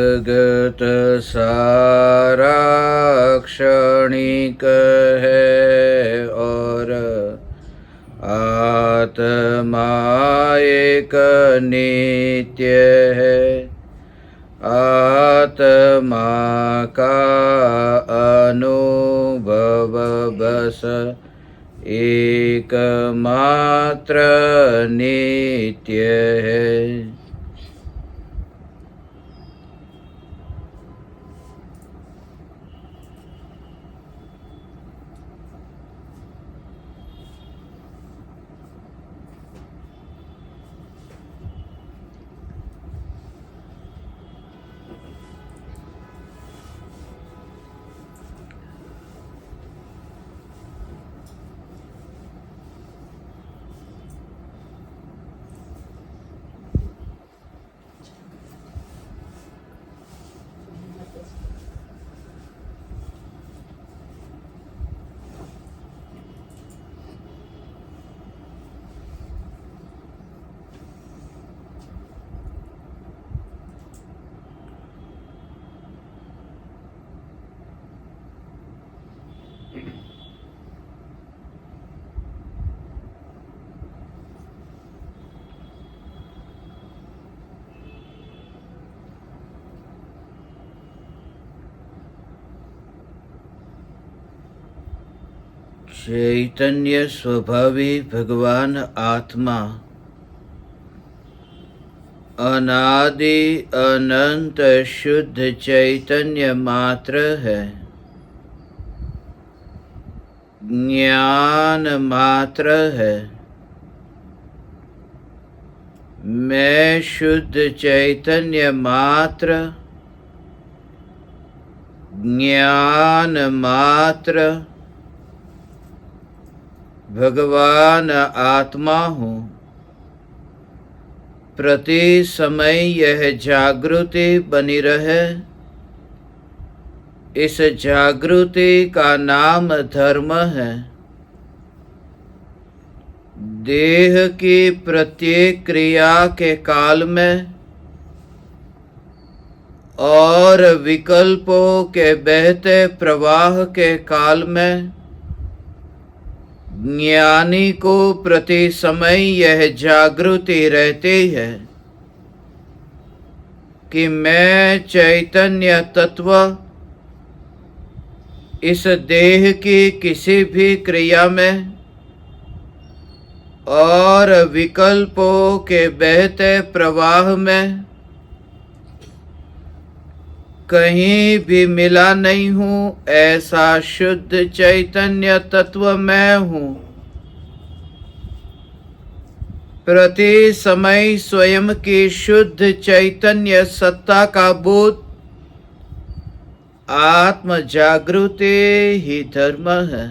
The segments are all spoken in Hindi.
जगत सारा क्षणिक है और आत्मा एक नित्य है। आत्मा का अनुभव बस एकमात्र नित्य है। चैतन्य स्वभावी भगवान आत्मा अनादि अनंत शुद्ध चैतन्य मात्र है, ज्ञान मात्र है। मैं शुद्ध चैतन्य मात्र, ज्ञान मात्र भगवान आत्मा हूँ। प्रति समय यह जागृति बनी रहे, इस जागृति का नाम धर्म है। देह की प्रत्येक क्रिया के काल में और विकल्पों के बहते प्रवाह के काल में ज्ञानी को प्रति समय यह जागृति रहती है कि मैं चैतन्य तत्व इस देह की किसी भी क्रिया में और विकल्पों के बहते प्रवाह में कहीं भी मिला नहीं हूँ। ऐसा शुद्ध चैतन्य तत्व मैं हूँ। प्रति समय स्वयं की शुद्ध चैतन्य सत्ता का बोध आत्म जागृति ही धर्म है।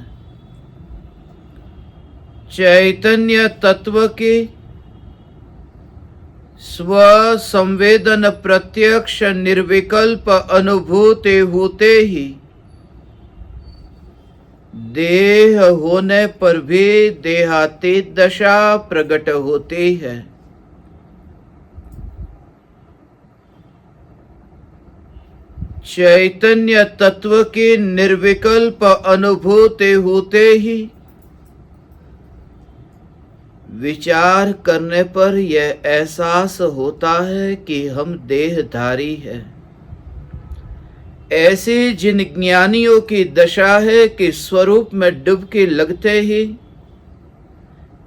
चैतन्य तत्व की स्व संवेदन प्रत्यक्ष निर्विकल्प अनुभूति होते ही देह होने पर भी देहातीत दशा प्रकट होती है। चैतन्य तत्व की निर्विकल्प अनुभूति होते ही विचार करने पर यह एहसास होता है कि हम देहधारी हैं। ऐसी जिन ज्ञानियों की दशा है कि स्वरूप में डुबकी लगते ही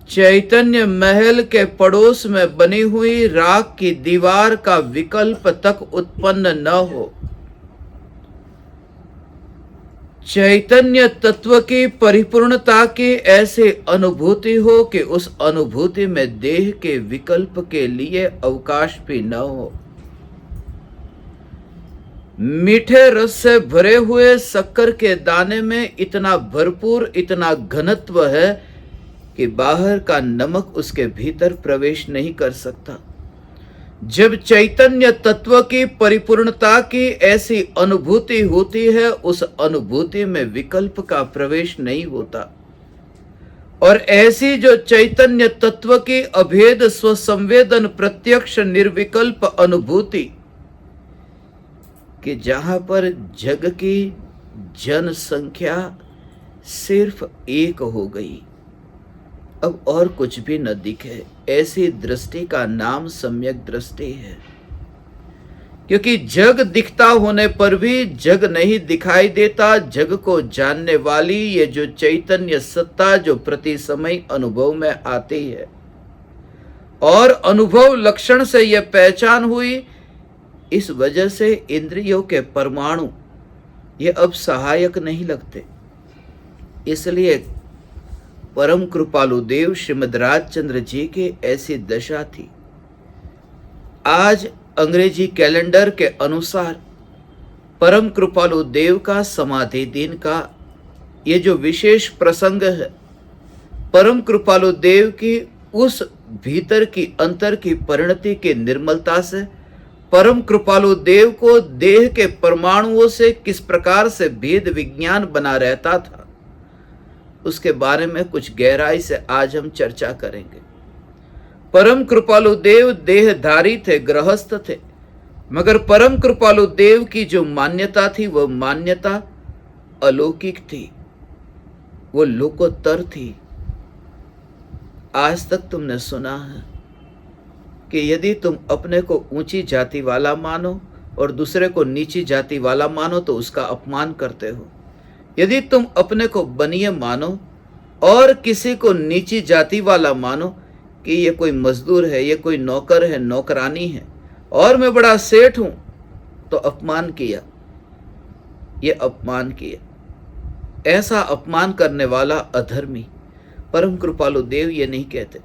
चैतन्य महल के पड़ोस में बनी हुई राख की दीवार का विकल्प तक उत्पन्न न हो। चैतन्य तत्व की परिपूर्णता की ऐसी अनुभूति हो कि उस अनुभूति में देह के विकल्प के लिए अवकाश भी न हो। मीठे रस से भरे हुए शक्कर के दाने में इतना भरपूर, इतना घनत्व है कि बाहर का नमक उसके भीतर प्रवेश नहीं कर सकता। जब चैतन्य तत्व की परिपूर्णता की ऐसी अनुभूति होती है, उस अनुभूति में विकल्प का प्रवेश नहीं होता। और ऐसी जो चैतन्य तत्व की अभेद स्वसंवेदन प्रत्यक्ष निर्विकल्प अनुभूति कि जहाँ पर जग की जनसंख्या सिर्फ 1 हो गई, अब और कुछ भी न दिखे, ऐसी दृष्टि का नाम सम्यक दृष्टि है। क्योंकि जग दिखता होने पर भी जग नहीं दिखाई देता। जग को जानने वाली ये जो चैतन्य सत्ता जो प्रति समय अनुभव में आती है, और अनुभव लक्षण से यह पहचान हुई, इस वजह से इंद्रियों के परमाणु ये अब सहायक नहीं लगते। इसलिए परम कृपालु देव श्रीमद् राजचंद्र जी की ऐसी दशा थी। आज अंग्रेजी कैलेंडर के अनुसार परम कृपालु देव का समाधि दिन का ये जो विशेष प्रसंग है, परम कृपालु देव की उस भीतर की अंतर की परिणति की निर्मलता से, परम कृपालु देव को देह के परमाणुओं से किस प्रकार से भेद विज्ञान बना रहता था, उसके बारे में कुछ गहराई से आज हम चर्चा करेंगे। परम कृपालु देव देहधारी थे, गृहस्थ थे, मगर परम कृपालु देव की जो मान्यता थी वह मान्यता अलौकिक थी, वो लोकोत्तर थी। आज तक तुमने सुना है कि यदि तुम अपने को ऊंची जाति वाला मानो और दूसरे को नीची जाति वाला मानो तो उसका अपमान करते हो। यदि तुम अपने को बनिए मानो और किसी को नीची जाति वाला मानो कि ये कोई मजदूर है, ये कोई नौकर है, नौकरानी है, और मैं बड़ा सेठ हूं, तो अपमान किया, ये अपमान किया। ऐसा अपमान करने वाला अधर्मी। परम कृपालु देव ये नहीं कहते।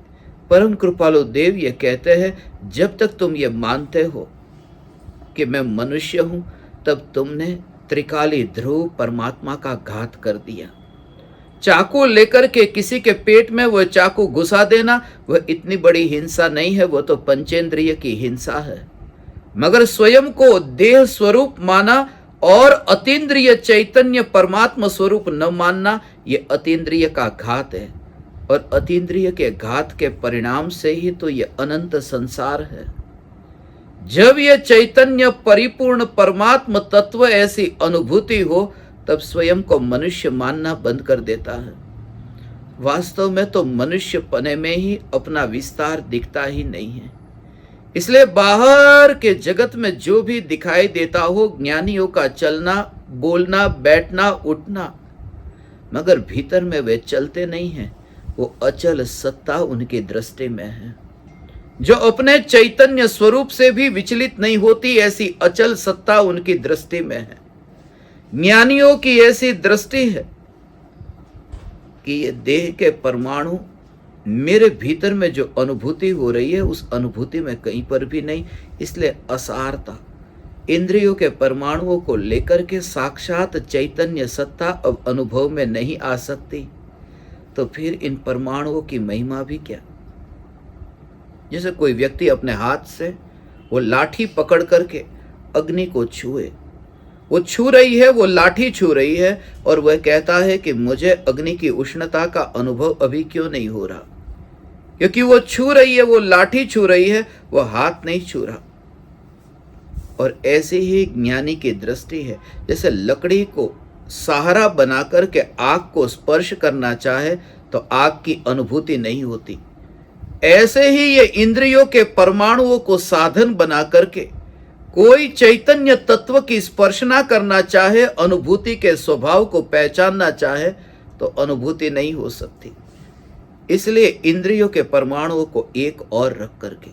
परम कृपालु देव ये कहते हैं, जब तक तुम ये मानते हो कि मैं मनुष्य हूं, तब तुमने त्रिकाली ध्रुव परमात्मा का घात कर दिया। चाकू लेकर के किसी के पेट में वह चाकू घुसा देना, वह इतनी बड़ी हिंसा नहीं है, वह तो पंचेंद्रिय की हिंसा है। मगर स्वयं को देह स्वरूप माना और अतीन्द्रिय चैतन्य परमात्मा स्वरूप न मानना, ये अतीन्द्रिय का घात है। और अतीन्द्रिय के घात के परिणाम से ही तो ये अनंत संसार है। जब ये चैतन्य परिपूर्ण परमात्म तत्व ऐसी अनुभूति हो, तब स्वयं को मनुष्य मानना बंद कर देता है। वास्तव में तो मनुष्य पने में ही अपना विस्तार दिखता ही नहीं है। इसलिए बाहर के जगत में जो भी दिखाई देता हो, ज्ञानियों का चलना, बोलना, बैठना, उठना, मगर भीतर में वे चलते नहीं हैं। वो अचल सत्ता उनकी दृष्टि में है, जो अपने चैतन्य स्वरूप से भी विचलित नहीं होती, ऐसी अचल सत्ता उनकी दृष्टि में है। ज्ञानियों की ऐसी दृष्टि है कि ये देह के परमाणु मेरे भीतर में जो अनुभूति हो रही है, उस अनुभूति में कहीं पर भी नहीं। इसलिए असारता, इंद्रियों के परमाणुओं को लेकर के साक्षात चैतन्य सत्ता अब अनुभव में नहीं आ सकती, तो फिर इन परमाणुओं की महिमा भी क्या। जैसे कोई व्यक्ति अपने हाथ से वो लाठी पकड़ करके अग्नि को छुए, वो छू रही है, वो लाठी छू रही है, और वह कहता है कि मुझे अग्नि की उष्णता का अनुभव अभी क्यों नहीं हो रहा, क्योंकि वो छू रही है, वो लाठी छू रही है, वो हाथ नहीं छू रहा। और ऐसे ही ज्ञानी की दृष्टि है, जैसे लकड़ी को सहारा बनाकर के आग को स्पर्श करना चाहे तो आग की अनुभूति नहीं होती। ऐसे ही ये इंद्रियों के परमाणुओं को साधन बना करके कोई चैतन्य तत्व की स्पर्शना करना चाहे, अनुभूति के स्वभाव को पहचानना चाहे, तो अनुभूति नहीं हो सकती। इसलिए इंद्रियों के परमाणुओं को एक और रख करके,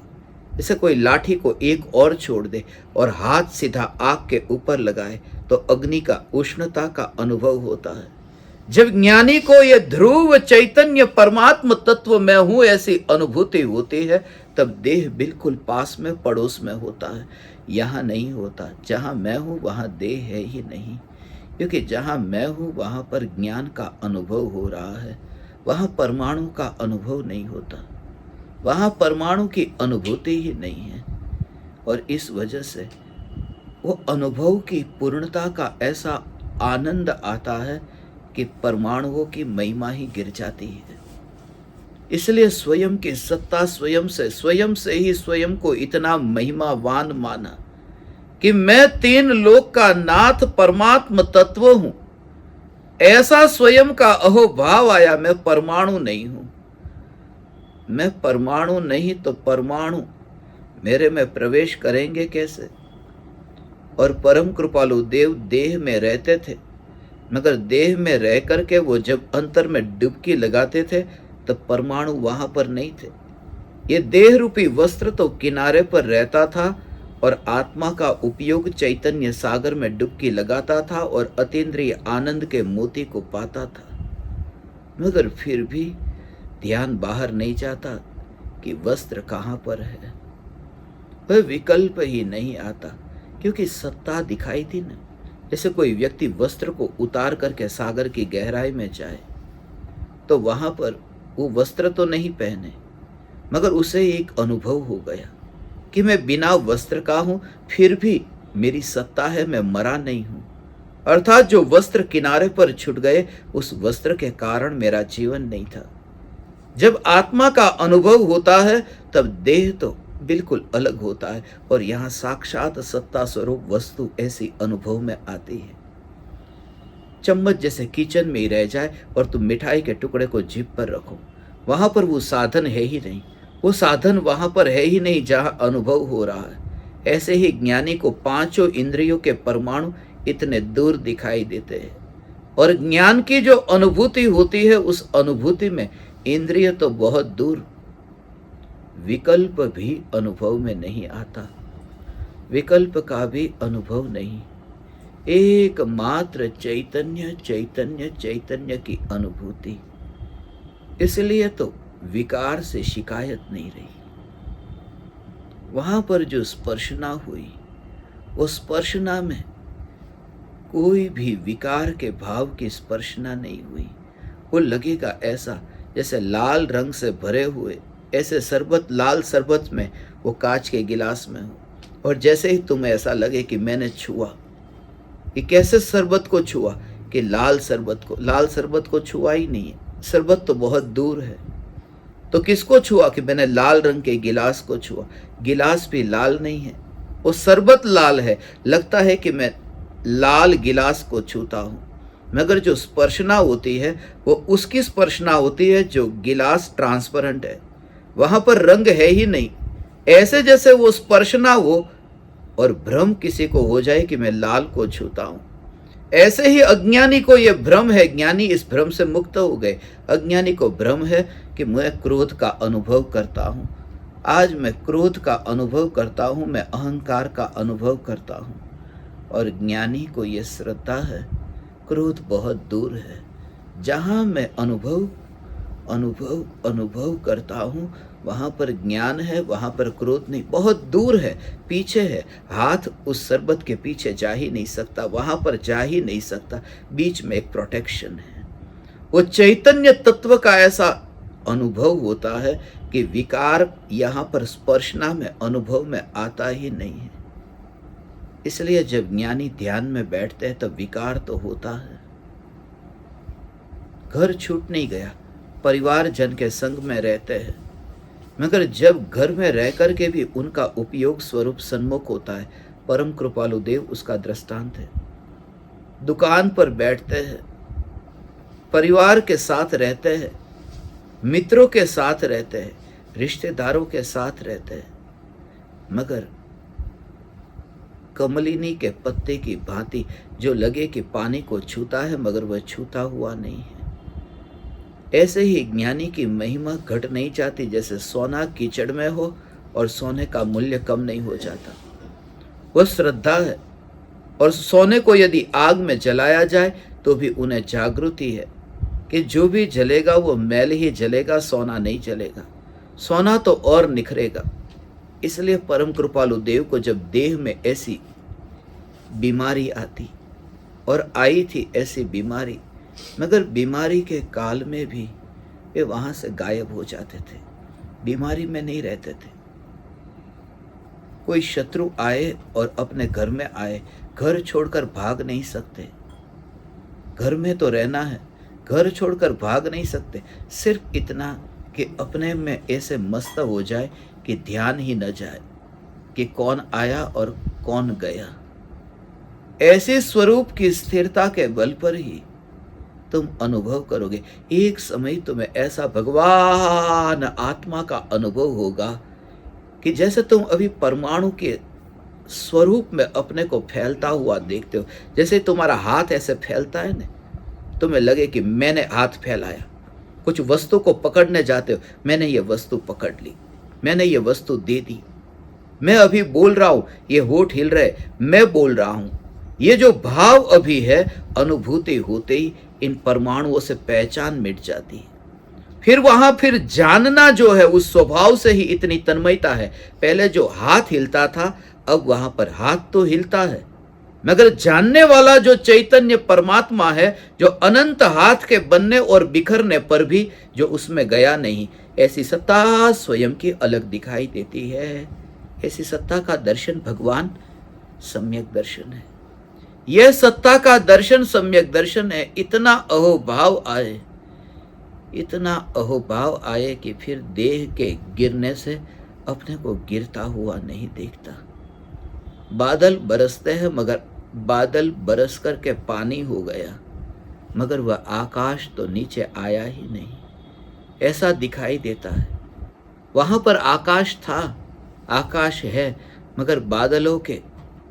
जैसे कोई लाठी को एक और छोड़ दे और हाथ सीधा आग के ऊपर लगाए, तो अग्नि का उष्णता का अनुभव होता है। जब ज्ञानी को यह ध्रुव चैतन्य परमात्म तत्व में हूं ऐसी अनुभूति होती है, तब देह बिल्कुल पास में, पड़ोस में होता है। यहाँ नहीं होता। जहाँ मैं हूँ वहाँ देह है ही नहीं, क्योंकि जहाँ मैं हूँ वहाँ पर ज्ञान का अनुभव हो रहा है, वहाँ परमाणु का अनुभव नहीं होता, वहाँ परमाणु की अनुभूति ही नहीं है। और इस वजह से वो अनुभव की पूर्णता का ऐसा आनंद आता है कि परमाणुओं की महिमा ही गिर जाती है। इसलिए स्वयं की सत्ता स्वयं से ही स्वयं को इतना महिमावान माना कि मैं तीन लोक का नाथ परमात्म तत्व हूं, ऐसा स्वयं का अहोभाव आया। मैं परमाणु नहीं हूं। मैं परमाणु नहीं तो परमाणु मेरे में प्रवेश करेंगे कैसे? और परम कृपालु देव देह में रहते थे, मगर देह में रह करके वो जब अंतर में डुबकी लगाते थे तब परमाणु वहां पर नहीं थे। ये देह रूपी वस्त्र तो किनारे पर रहता था और आत्मा का उपयोग चैतन्य सागर में डुबकी लगाता था और अतीन्द्रिय आनंद के मोती को पाता था, मगर फिर भी ध्यान बाहर नहीं जाता कि वस्त्र कहां पर है। वह विकल्प ही नहीं आता, क्योंकि सत्ता दिखाई थी ना। जैसे कोई व्यक्ति वस्त्र को उतार करके सागर की गहराई में जाए तो वहां पर वो वस्त्र तो नहीं पहने, मगर उसे एक अनुभव हो गया कि मैं बिना वस्त्र का हूं, फिर भी मेरी सत्ता है, मैं मरा नहीं हूं। अर्थात जो वस्त्र किनारे पर छूट गए, उस वस्त्र के कारण मेरा जीवन नहीं था। जब आत्मा का अनुभव होता है तब देह तो बिल्कुल अलग होता है और यहां साक्षात सत्ता स्वरूप वस्तु ऐसी अनुभव में आती है। चम्मच जैसे किचन में ही रह जाए और तुम मिठाई के टुकड़े को जीभ पर रखो, वहां पर वो साधन है ही नहीं, वो साधन वहां पर है ही नहीं जहां अनुभव हो रहा है। ऐसे ही ज्ञानी को पांचों इंद्रियों के परमाणु इतने दूर दिखाई देते हैं और ज्ञान की जो अनुभूति होती है उस अनुभूति में इंद्रिय तो बहुत दूर, विकल्प भी अनुभव में नहीं आता। विकल्प का भी अनुभव नहीं, एकमात्र चैतन्य चैतन्य चैतन्य की अनुभूति। इसलिए तो विकार से शिकायत नहीं रही। वहां पर जो स्पर्शना हुई, वो स्पर्शना में कोई भी विकार के भाव की स्पर्शना नहीं हुई। वो लगेगा ऐसा जैसे लाल रंग से भरे हुए ऐसे शरबत, लाल शरबत में वो कांच के गिलास में हो, और जैसे ही तुम्हें ऐसा लगे कि मैंने छुआ, कि कैसे शरबत को छुआ, कि लाल शरबत को छुआ ही नहीं है, शरबत तो बहुत दूर है। तो किसको छुआ? कि मैंने लाल रंग के गिलास को छुआ। गिलास भी लाल नहीं है, वो शरबत लाल है, लगता है कि मैं लाल गिलास को छूता हूं, मगर जो स्पर्शना होती है वो उसकी स्पर्शना होती है जो गिलास ट्रांसपेरेंट है, वहां पर रंग है ही नहीं। ऐसे जैसे वो स्पर्शना हो और भ्रम किसी को हो जाए कि मैं लाल को छूता हूं, ऐसे ही अज्ञानी को यह भ्रम है। ज्ञानी इस भ्रम से मुक्त हो गए। अज्ञानी को भ्रम है कि मैं क्रोध का अनुभव करता हूं, आज मैं क्रोध का अनुभव करता हूं, मैं अहंकार का अनुभव करता हूं। और ज्ञानी को यह श्रद्धा है, क्रोध बहुत दूर है, जहां मैं अनुभव अनुभव अनुभव करता हूं वहां पर ज्ञान है, वहां पर क्रोध नहीं, बहुत दूर है, पीछे है। हाथ उस शरबत के पीछे जा ही नहीं सकता, वहां पर जा ही नहीं सकता, बीच में एक प्रोटेक्शन है। वो चैतन्य तत्व का ऐसा अनुभव होता है कि विकार यहां पर स्पर्शना में, अनुभव में आता ही नहीं है। इसलिए जब ज्ञानी ध्यान में बैठते हैं तब विकार तो होता है। घर छूट नहीं गया, परिवार जन के संग में रहते हैं, मगर जब घर में रह कर के भी उनका उपयोग स्वरूप सन्मुख होता है, परम कृपालु देव उसका दृष्टांत है। दुकान पर बैठते हैं, परिवार के साथ रहते हैं, मित्रों के साथ रहते हैं, रिश्तेदारों के साथ रहते हैं, मगर कमलिनी के पत्ते की भांति जो लगे कि पानी को छूता है मगर वह छूता हुआ नहीं है। ऐसे ही ज्ञानी की महिमा घट नहीं जाती, जैसे सोना कीचड़ में हो और सोने का मूल्य कम नहीं हो जाता। वह श्रद्धा है, और सोने को यदि आग में जलाया जाए तो भी उन्हें जागृति है कि जो भी जलेगा वो मैल ही जलेगा, सोना नहीं जलेगा, सोना तो और निखरेगा। इसलिए परम कृपालु देव को जब देह में ऐसी बीमारी आती, और आई थी ऐसी बीमारी, मगर बीमारी के काल में भी वे वहां से गायब हो जाते थे, बीमारी में नहीं रहते थे। कोई शत्रु आए और अपने घर में आए, घर छोड़कर भाग नहीं सकते, घर में तो रहना है, घर छोड़कर भाग नहीं सकते। सिर्फ इतना कि अपने में ऐसे मस्त हो जाए कि ध्यान ही न जाए कि कौन आया और कौन गया। ऐसे स्वरूप की स्थिरता के बल पर ही तुम अनुभव करोगे। एक समय तुम्हें ऐसा भगवान आत्मा का अनुभव होगा कि जैसे तुम अभी परमाणु के स्वरूप में अपने को फैलता हुआ देखते हो। जैसे तुम्हारा हाथ ऐसे फैलता है ना, तुम्हें लगे कि मैंने हाथ फैलाया। कुछ वस्तु को पकड़ने जाते हो, मैंने ये वस्तु पकड़ ली, मैंने ये वस्तु दे दी। मैं अभी बोल रहा हूं, ये होठ हिल रहे, मैं बोल रहा हूं। ये जो भाव अभी है, अनुभूति होते ही इन परमाणुओं से पहचान मिट जाती है। फिर जानना जो है, उस स्वभाव से ही इतनी तन्मयता है। पहले जो हाथ हिलता था, अब वहां पर हाथ तो हिलता है, मगर जानने वाला जो चैतन्य परमात्मा है, जो अनंत हाथ के बनने और बिखरने पर भी जो उसमें गया नहीं, ऐसी सत्ता स्वयं की अलग दिखाई देती है। ऐसी सत्ता का दर्शन भगवान सम्यक दर्शन है। यह सत्ता का दर्शन सम्यक दर्शन है। इतना अहोभाव आए, इतना अहोभाव आए कि फिर देह के गिरने से अपने को गिरता हुआ नहीं देखता। बादल बरसते हैं, मगर बादल बरस करके पानी हो गया, मगर वह आकाश तो नीचे आया ही नहीं, ऐसा दिखाई देता है। वहां पर आकाश था, आकाश है, मगर बादलों के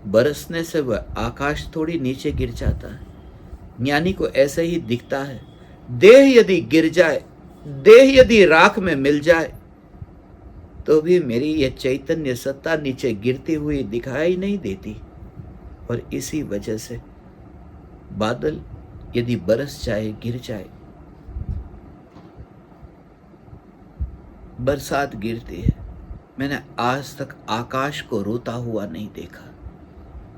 बरसने से वह आकाश थोड़ी नीचे गिर जाता है। ज्ञानी को ऐसे ही दिखता है। देह यदि गिर जाए, देह यदि राख में मिल जाए, तो भी मेरी यह चैतन्य सत्ता नीचे गिरती हुई दिखाई नहीं देती। और इसी वजह से बादल यदि बरस जाए, गिर जाए, बरसात गिरती है, मैंने आज तक आकाश को रोता हुआ नहीं देखा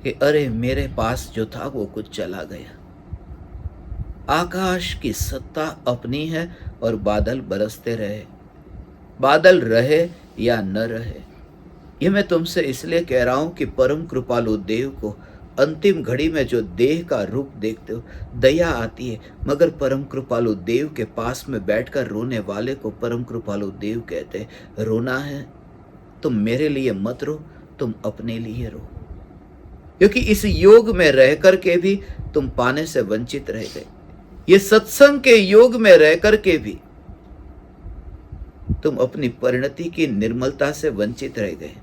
कि अरे मेरे पास जो था वो कुछ चला गया। आकाश की सत्ता अपनी है और बादल बरसते रहे, बादल रहे या न रहे। ये मैं तुमसे इसलिए कह रहा हूं कि परम कृपालु देव को अंतिम घड़ी में जो देह का रूप देखते हो, दया आती है, मगर परम कृपालु देव के पास में बैठकर रोने वाले को परम कृपालु देव कहते हैं, रोना है तुम मेरे लिए मत रो, तुम अपने लिए रो। क्योंकि इस योग में रह कर के भी तुम पाने से वंचित रह गए। ये सत्संग के योग में रह कर के भी तुम अपनी परिणति की निर्मलता से वंचित रह गए।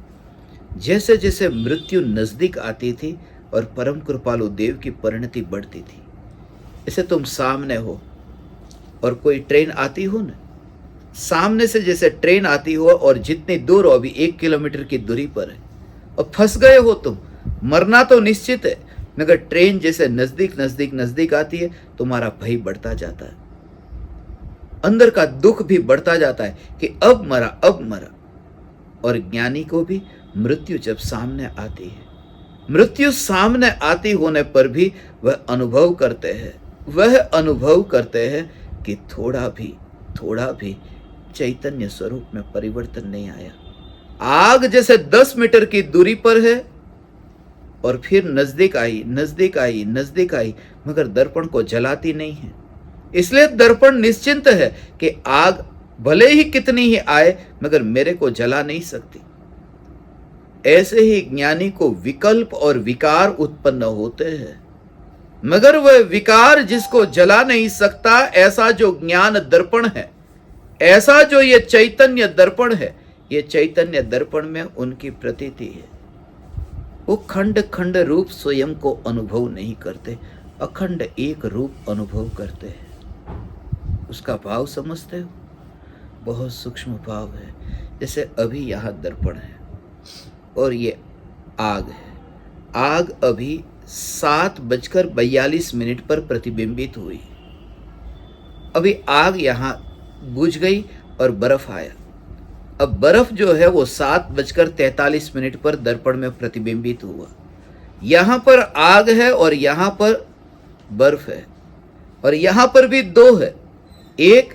जैसे जैसे मृत्यु नजदीक आती थी और परम कृपालु देव की परिणति बढ़ती थी, जैसे तुम सामने हो और कोई ट्रेन आती हो ना, सामने से जैसे ट्रेन आती हो और जितनी दूर हो, अभी 1 किलोमीटर की दूरी पर है और फंस गए हो तुम, मरना तो निश्चित है, मगर ट्रेन जैसे नजदीक नजदीक नजदीक आती है, तुम्हारा भय बढ़ता जाता है, अंदर का दुख भी बढ़ता जाता है कि अब मरा, अब मरा। और ज्ञानी को भी मृत्यु जब सामने आती है, मृत्यु सामने आती होने पर भी वह अनुभव करते हैं, वह अनुभव करते हैं कि थोड़ा भी चैतन्य स्वरूप में परिवर्तन नहीं आया। आग जैसे 10 मीटर की दूरी पर है और फिर नजदीक आई, नजदीक आई, नजदीक आई, मगर दर्पण को जलाती नहीं है। इसलिए दर्पण निश्चिंत है कि आग भले ही कितनी ही आए, मगर मेरे को जला नहीं सकती। ऐसे ही ज्ञानी को विकल्प और विकार उत्पन्न होते हैं, मगर वह विकार जिसको जला नहीं सकता, ऐसा जो ज्ञान दर्पण है, ऐसा जो ये चैतन्य दर्पण है, ये चैतन्य दर्पण में उनकी प्रतीति है। वो खंड खंड रूप स्वयं को अनुभव नहीं करते, अखंड एक रूप अनुभव करते हैं। उसका भाव समझते हो? बहुत सूक्ष्म भाव है। जैसे अभी यहाँ दर्पण है और ये आग है। आग अभी 7:42 पर प्रतिबिंबित हुई। अभी आग यहाँ बुझ गई और बर्फ आया। अब बर्फ जो है वो 7:43 पर दर्पण में प्रतिबिंबित हुआ। यहाँ पर आग है और यहाँ पर बर्फ है, और यहाँ पर भी 2 है। एक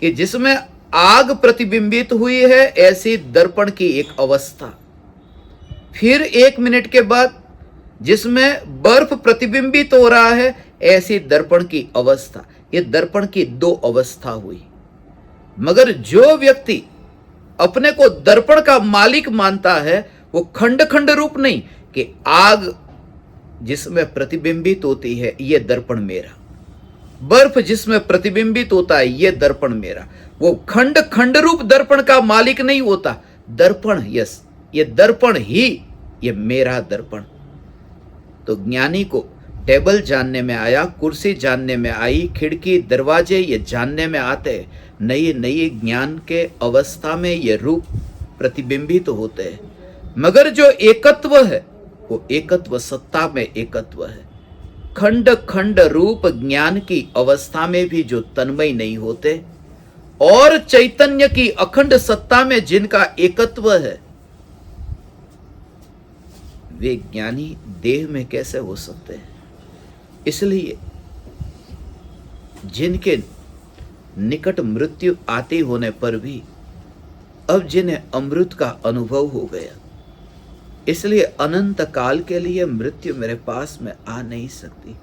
कि जिसमें आग प्रतिबिंबित हुई है, ऐसी दर्पण की एक अवस्था। फिर 1 मिनट के बाद जिसमें बर्फ प्रतिबिंबित हो रहा है, ऐसी दर्पण की अवस्था। ये दर्पण की 2 अवस्था हुई। मगर जो व्यक्ति अपने को दर्पण का मालिक मानता है, वो खंड खंड रूप नहीं, कि आग जिसमें प्रतिबिंबित होती है ये दर्पण मेरा, बर्फ जिसमें प्रतिबिंबित होता है ये दर्पण मेरा। वो खंड खंड रूप दर्पण का मालिक नहीं होता, दर्पण, यस, ये दर्पण ही ये मेरा दर्पण। तो ज्ञानी को टेबल जानने में आया, कुर्सी जानने में आई, खिड़की दरवाजे ये जानने में आते, नई नई ज्ञान के अवस्था में ये रूप प्रतिबिंबित होते हैं। मगर जो एकत्व है वो एकत्व सत्ता में एकत्व है। खंड खंड रूप ज्ञान की अवस्था में भी जो तन्मय नहीं होते और चैतन्य की अखंड सत्ता में जिनका एकत्व है, वे ज्ञानी देह में कैसे हो सकते हैं? इसलिए जिनके निकट मृत्यु आती होने पर भी अब जिन्हें अमृत का अनुभव हो गया, इसलिए अनंत काल के लिए मृत्यु मेरे पास में आ नहीं सकती,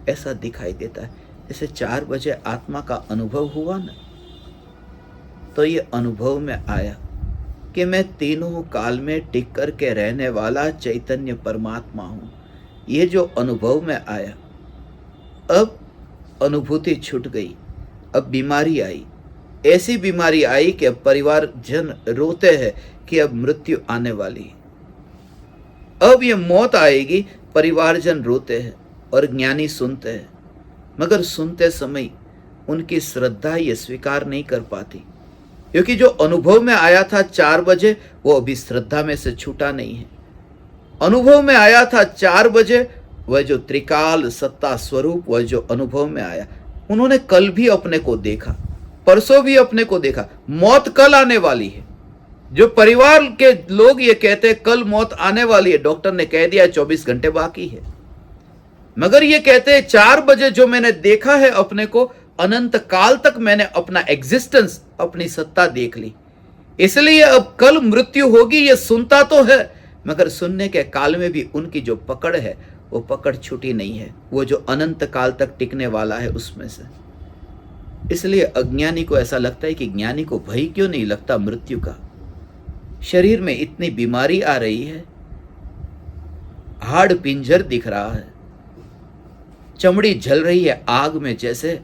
ऐसा दिखाई देता है। जैसे 4 बजे आत्मा का अनुभव हुआ ना, तो ये अनुभव में आया कि मैं तीनों काल में टिक कर के रहने वाला चैतन्य परमात्मा हूं। ये जो अनुभव में आया, अब अनुभूति छूट गई, अब बीमारी आई, ऐसी बीमारी आई कि अब परिवार जन रोते हैं कि अब मृत्यु आने वाली है, अब ये मौत आएगी, परिवारजन रोते हैं और ज्ञानी सुनते हैं, मगर सुनते समय उनकी श्रद्धा ये स्वीकार नहीं कर पाती, क्योंकि जो अनुभव में आया था 4 बजे वो अभी श्रद्धा में से छूटा नहीं है। अनुभव में आया था 4 बजे, वह जो त्रिकाल सत्ता स्वरूप, वह जो अनुभव में आया, उन्होंने कल भी अपने को देखा, परसों भी अपने को देखा, मौत कल आने वाली है। जो परिवार के लोग ये कहते हैं कल मौत आने वाली है, डॉक्टर ने कह दिया 24 घंटे बाकी है, मगर ये कहते हैं 4 बजे जो मैंने देखा है अपने को, अनंत काल तक मैंने अपना एग्जिस्टेंस, अपनी सत्ता देख ली, इसलिए अब कल मृत्यु होगी। ये सुनता तो है, मगर सुनने के काल में भी उनकी जो पकड़ है वो पकड़ छूटी नहीं है, वो जो अनंत काल तक टिकने वाला है उसमें से। इसलिए अज्ञानी को ऐसा लगता है कि ज्ञानी को भय क्यों नहीं लगता मृत्यु का। शरीर में इतनी बीमारी आ रही है, हाड़ पिंजर दिख रहा है, चमड़ी जल रही है आग में, जैसे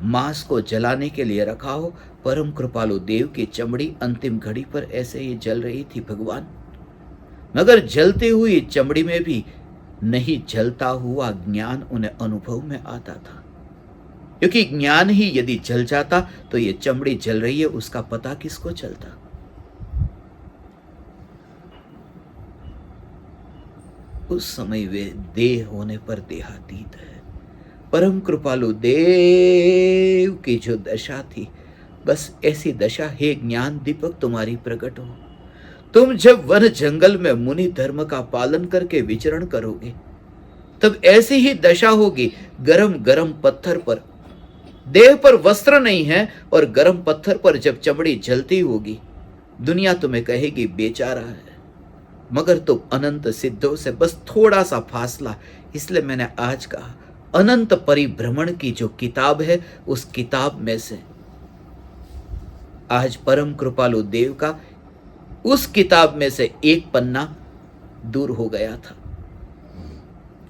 मांस को जलाने के लिए रखा हो। परम कृपालु देव की चमड़ी अंतिम घड़ी पर ऐसे ही जल रही थी भगवान, मगर जलती हुई चमड़ी में भी नहीं जलता हुआ ज्ञान उन्हें अनुभव में आता था, क्योंकि ज्ञान ही यदि जल जाता तो ये चमड़ी जल रही है उसका पता किसको चलता। उस समय वे देह होने पर देहातीत है। परम कृपालु देव की जो दशा थी, बस ऐसी दशा हे ज्ञान दीपक तुम्हारी प्रकट हो। तुम जब वन जंगल में मुनि धर्म का पालन करके विचरण करोगे, तब ऐसी ही दशा होगी। गरम गरम पत्थर पर, देह पर वस्त्र नहीं है और गरम पत्थर पर जब चमड़ी जलती होगी, दुनिया तुम्हें कहेगी बेचारा है, मगर तुम अनंत सिद्धों से बस थोड़ा सा फासला। इसलिए मैंने आज कहा, अनंत परिभ्रमण की जो किताब है, उस किताब में से आज परम कृपालु देव का उस किताब में से एक पन्ना दूर हो गया था,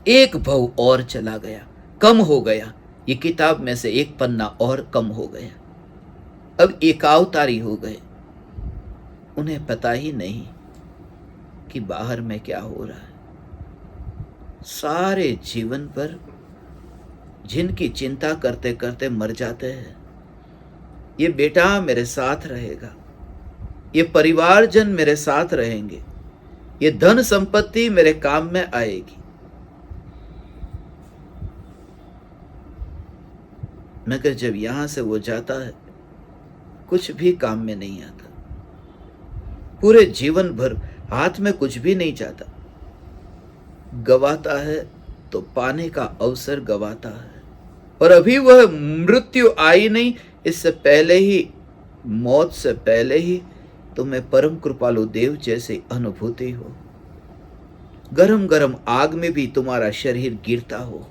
एक भव और चला गया, कम हो गया। ये किताब में से एक पन्ना और कम हो गया, अब एकावतारी हो गए। उन्हें पता ही नहीं कि बाहर में क्या हो रहा है। सारे जीवन पर जिनकी चिंता करते करते मर जाते हैं, ये बेटा मेरे साथ रहेगा, ये परिवारजन मेरे साथ रहेंगे, ये धन संपत्ति मेरे काम में आएगी, मगर जब यहां से वो जाता है कुछ भी काम में नहीं आता। पूरे जीवन भर हाथ में कुछ भी नहीं जाता, गवाता है तो पाने का अवसर गवाता है। और अभी वह मृत्यु आई नहीं, इससे पहले ही, मौत से पहले ही तुम्हें परम कृपालु देव जैसी अनुभूति हो। गरम गरम आग में भी तुम्हारा शरीर गिरता हो।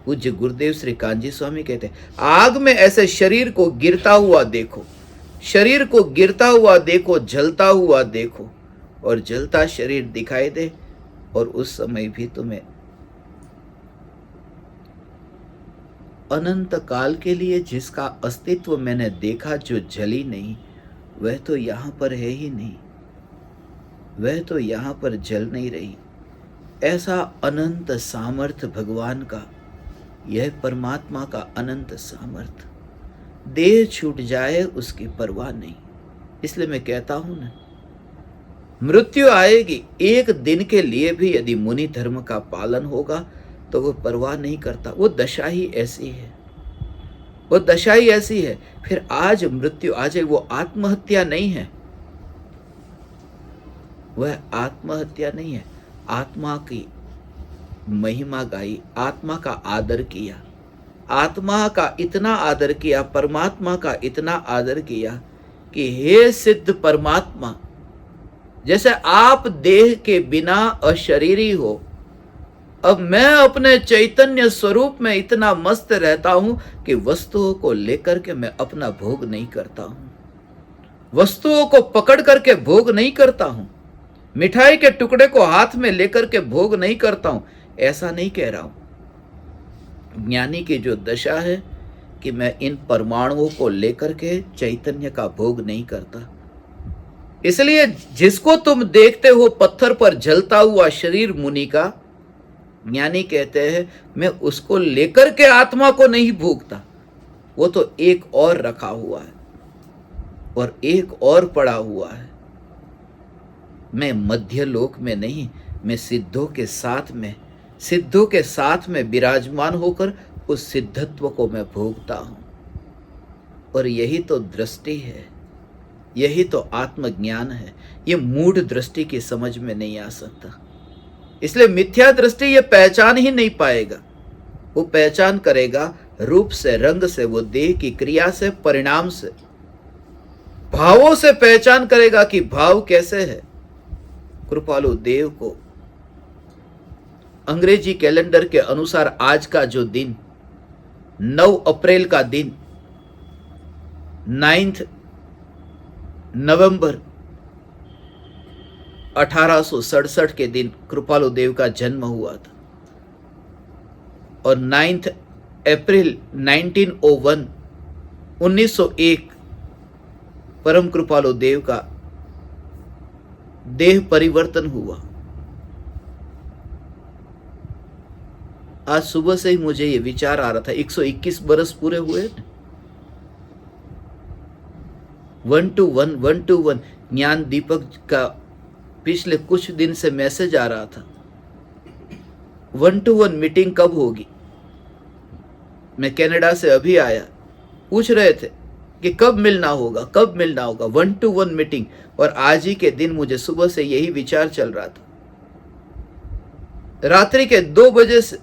पूज्य गुरुदेव श्री कांजी स्वामी कहते हैं, आग में ऐसे शरीर को गिरता हुआ देखो, शरीर को गिरता हुआ देखो, जलता हुआ देखो, और जलता शरीर दिखाई दे और उस समय भी तुम्हें अनंत काल के लिए जिसका अस्तित्व मैंने देखा, जो जली नहीं, वह तो यहाँ पर है ही नहीं, वह तो यहाँ पर जल नहीं रही। ऐसा अनंत सामर्थ्य भगवान का, यह परमात्मा का अनंत सामर्थ्य। देह छूट जाए उसकी परवाह नहीं। इसलिए मैं कहता हूं ना, मृत्यु आएगी एक दिन के लिए भी यदि मुनि धर्म का पालन होगा तो वो परवाह नहीं करता। वो दशा ही ऐसी है, वो दशा ही ऐसी है। फिर आज मृत्यु आ जाए, वो आत्महत्या नहीं है, वह आत्महत्या नहीं है। आत्मा की महिमा गाई, आत्मा का आदर किया, आत्मा का इतना आदर किया, परमात्मा का इतना आदर किया कि हे सिद्ध परमात्मा, जैसे आप देह के बिना अशरीरी हो, अब मैं अपने चैतन्य स्वरूप में इतना मस्त रहता हूं कि वस्तुओं को लेकर के मैं अपना भोग नहीं करता हूं, वस्तुओं को पकड़ करके भोग नहीं करता हूं, मिठाई के टुकड़े को हाथ में लेकर के भोग नहीं करता हूं। ऐसा नहीं कह रहा हूं। ज्ञानी की जो दशा है कि मैं इन परमाणुओं को लेकर के चैतन्य का भोग नहीं करता। इसलिए जिसको तुम देखते हो पत्थर पर जलता हुआ शरीर मुनि का, ज्ञानी कहते हैं मैं उसको लेकर के आत्मा को नहीं भोगता, वो तो एक और रखा हुआ है और एक और पड़ा हुआ है। मैं मध्य लोक में नहीं, मैं सिद्धों के साथ में, सिद्धों के साथ में विराजमान होकर उस सिद्धत्व को मैं भोगता हूं। और यही तो दृष्टि है, यही तो आत्मज्ञान है। ये मूढ़ दृष्टि की समझ में नहीं आ सकता। इसलिए मिथ्या दृष्टि ये पहचान ही नहीं पाएगा। वो पहचान करेगा रूप से, रंग से, वो देह की क्रिया से, परिणाम से, भावों से पहचान करेगा कि भाव कैसे है। कृपालु देव को अंग्रेजी कैलेंडर के अनुसार आज का जो दिन 9 अप्रैल का दिन, 9 नवंबर 1867 के दिन कृपालु देव का जन्म हुआ था और 9 अप्रैल 1901 परम कृपालु देव का देह परिवर्तन हुआ। आज सुबह से ही मुझे ये विचार आ रहा था, 121 बरस पूरे हुए, 1 to 1 ज्ञान दीपक का पिछले कुछ दिन से मैसेज आ रहा था, 1 to 1 मीटिंग कब होगी। मैं कनाडा से अभी आया, पूछ रहे थे कि कब मिलना होगा, कब मिलना होगा, 1 to 1 मीटिंग। और आज ही के दिन मुझे सुबह से यही विचार चल रहा था। रात्रि के 2 बजे से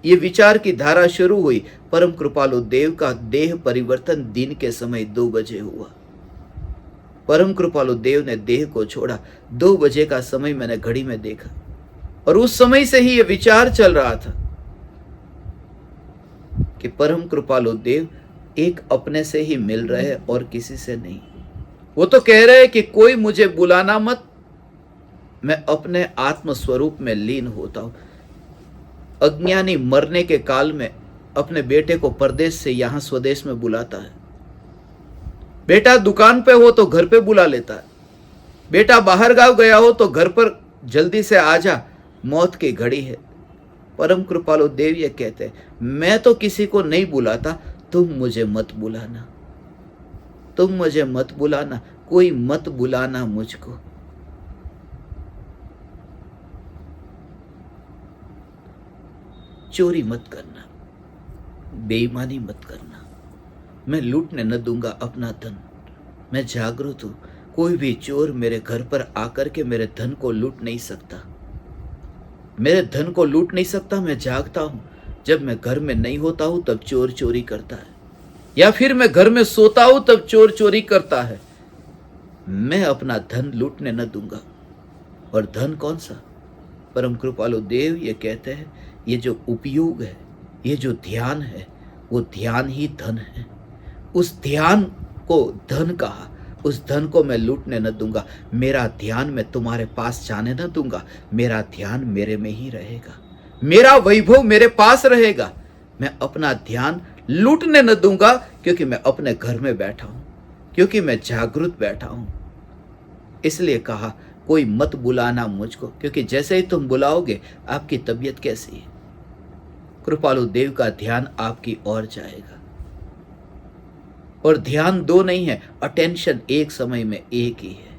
ये विचार की धारा शुरू हुई। परम कृपालु देव का देह परिवर्तन दिन के समय 2 बजे हुआ। परम कृपालु देव ने देह को छोड़ा, 2 बजे का समय मैंने घड़ी में देखा और उस समय से ही ये विचार चल रहा था कि परम कृपालु देव एक अपने से ही मिल रहे और किसी से नहीं। वो तो कह रहे हैं कि कोई मुझे बुलाना मत, मैं अपने आत्म स्वरूप में लीन होता हूं। अज्ञानी मरने के काल में अपने बेटे को परदेश से यहां स्वदेश में बुलाता है। बेटा दुकान पे हो तो घर पे बुला लेता है, बेटा बाहर गांव गया हो तो घर पर जल्दी से आ जा, मौत की घड़ी है। परम कृपालु देव ये कहते हैं मैं तो किसी को नहीं बुलाता, तुम मुझे मत बुलाना, तुम मुझे मत बुलाना, कोई मत बुलाना मुझको। चोरी मत करना, बेईमानी मत करना, मैं लूटने न दूंगा अपना धन। मैं जागरूक हूं, कोई भी चोर मेरे घर पर आकर के मेरे धन को लूट नहीं सकता, मेरे धन को लूट नहीं सकता। मैं जागता हूं, जब मैं घर में नहीं होता हूं तब चोर चोरी करता है, या फिर मैं घर में सोता हूं तब चोर चोरी करता है। मैं अपना धन लूटने न दूंगा। और धन कौन सा? परम कृपालु देव ये कहते हैं ये जो उपयोग है, ये जो ध्यान है, वो ध्यान ही धन है। उस ध्यान को धन कहा, उस धन को मैं लूटने न दूंगा, मेरा ध्यान मैं तुम्हारे पास जाने न दूंगा, मेरा ध्यान मेरे में ही रहेगा, मेरा वैभव मेरे पास रहेगा। मैं अपना ध्यान लूटने न दूंगा, क्योंकि मैं अपने घर में बैठा हूं, क्योंकि मैं जागृत बैठा हूं। इसलिए कहा कोई मत बुलाना मुझको, क्योंकि जैसे ही तुम बुलाओगे आपकी तबीयत कैसी है, कृपालु देव का ध्यान आपकी ओर जाएगा। और ध्यान दो नहीं है, अटेंशन एक समय में एक ही है।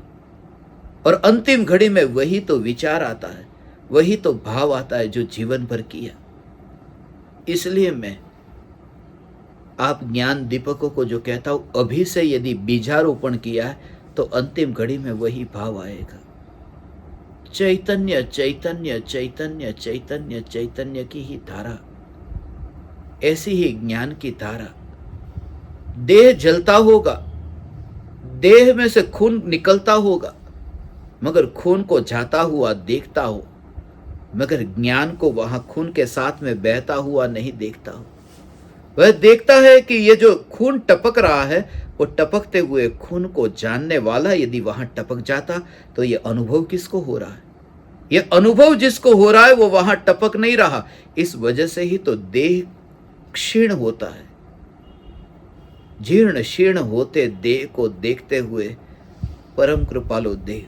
और अंतिम घड़ी में वही तो विचार आता है, वही तो भाव आता है जो जीवन भर किया। इसलिए मैं आप ज्ञान दीपकों को जो कहता हूं, अभी से यदि बीजारोपण किया है तो अंतिम घड़ी में वही भाव आएगा। चैतन्य चैतन्य चैतन्य चैतन्य चैतन्य की ही धारा, ऐसी ही ज्ञान की धारा। देह जलता होगा, देह में से खून निकलता होगा, मगर खून को जाता हुआ देखता हो, मगर ज्ञान को वहां खून के साथ में बहता हुआ नहीं देखता हो। वह देखता है कि ये जो खून टपक रहा है, वो टपकते हुए खून को जानने वाला यदि वहां टपक जाता तो ये अनुभव किसको हो रहा है? ये अनुभव जिसको हो रहा है वो वहां टपक नहीं रहा। इस वजह से ही तो देह क्षीण होता है। जीर्ण शीर्ण होते देह को देखते हुए परम कृपालु देव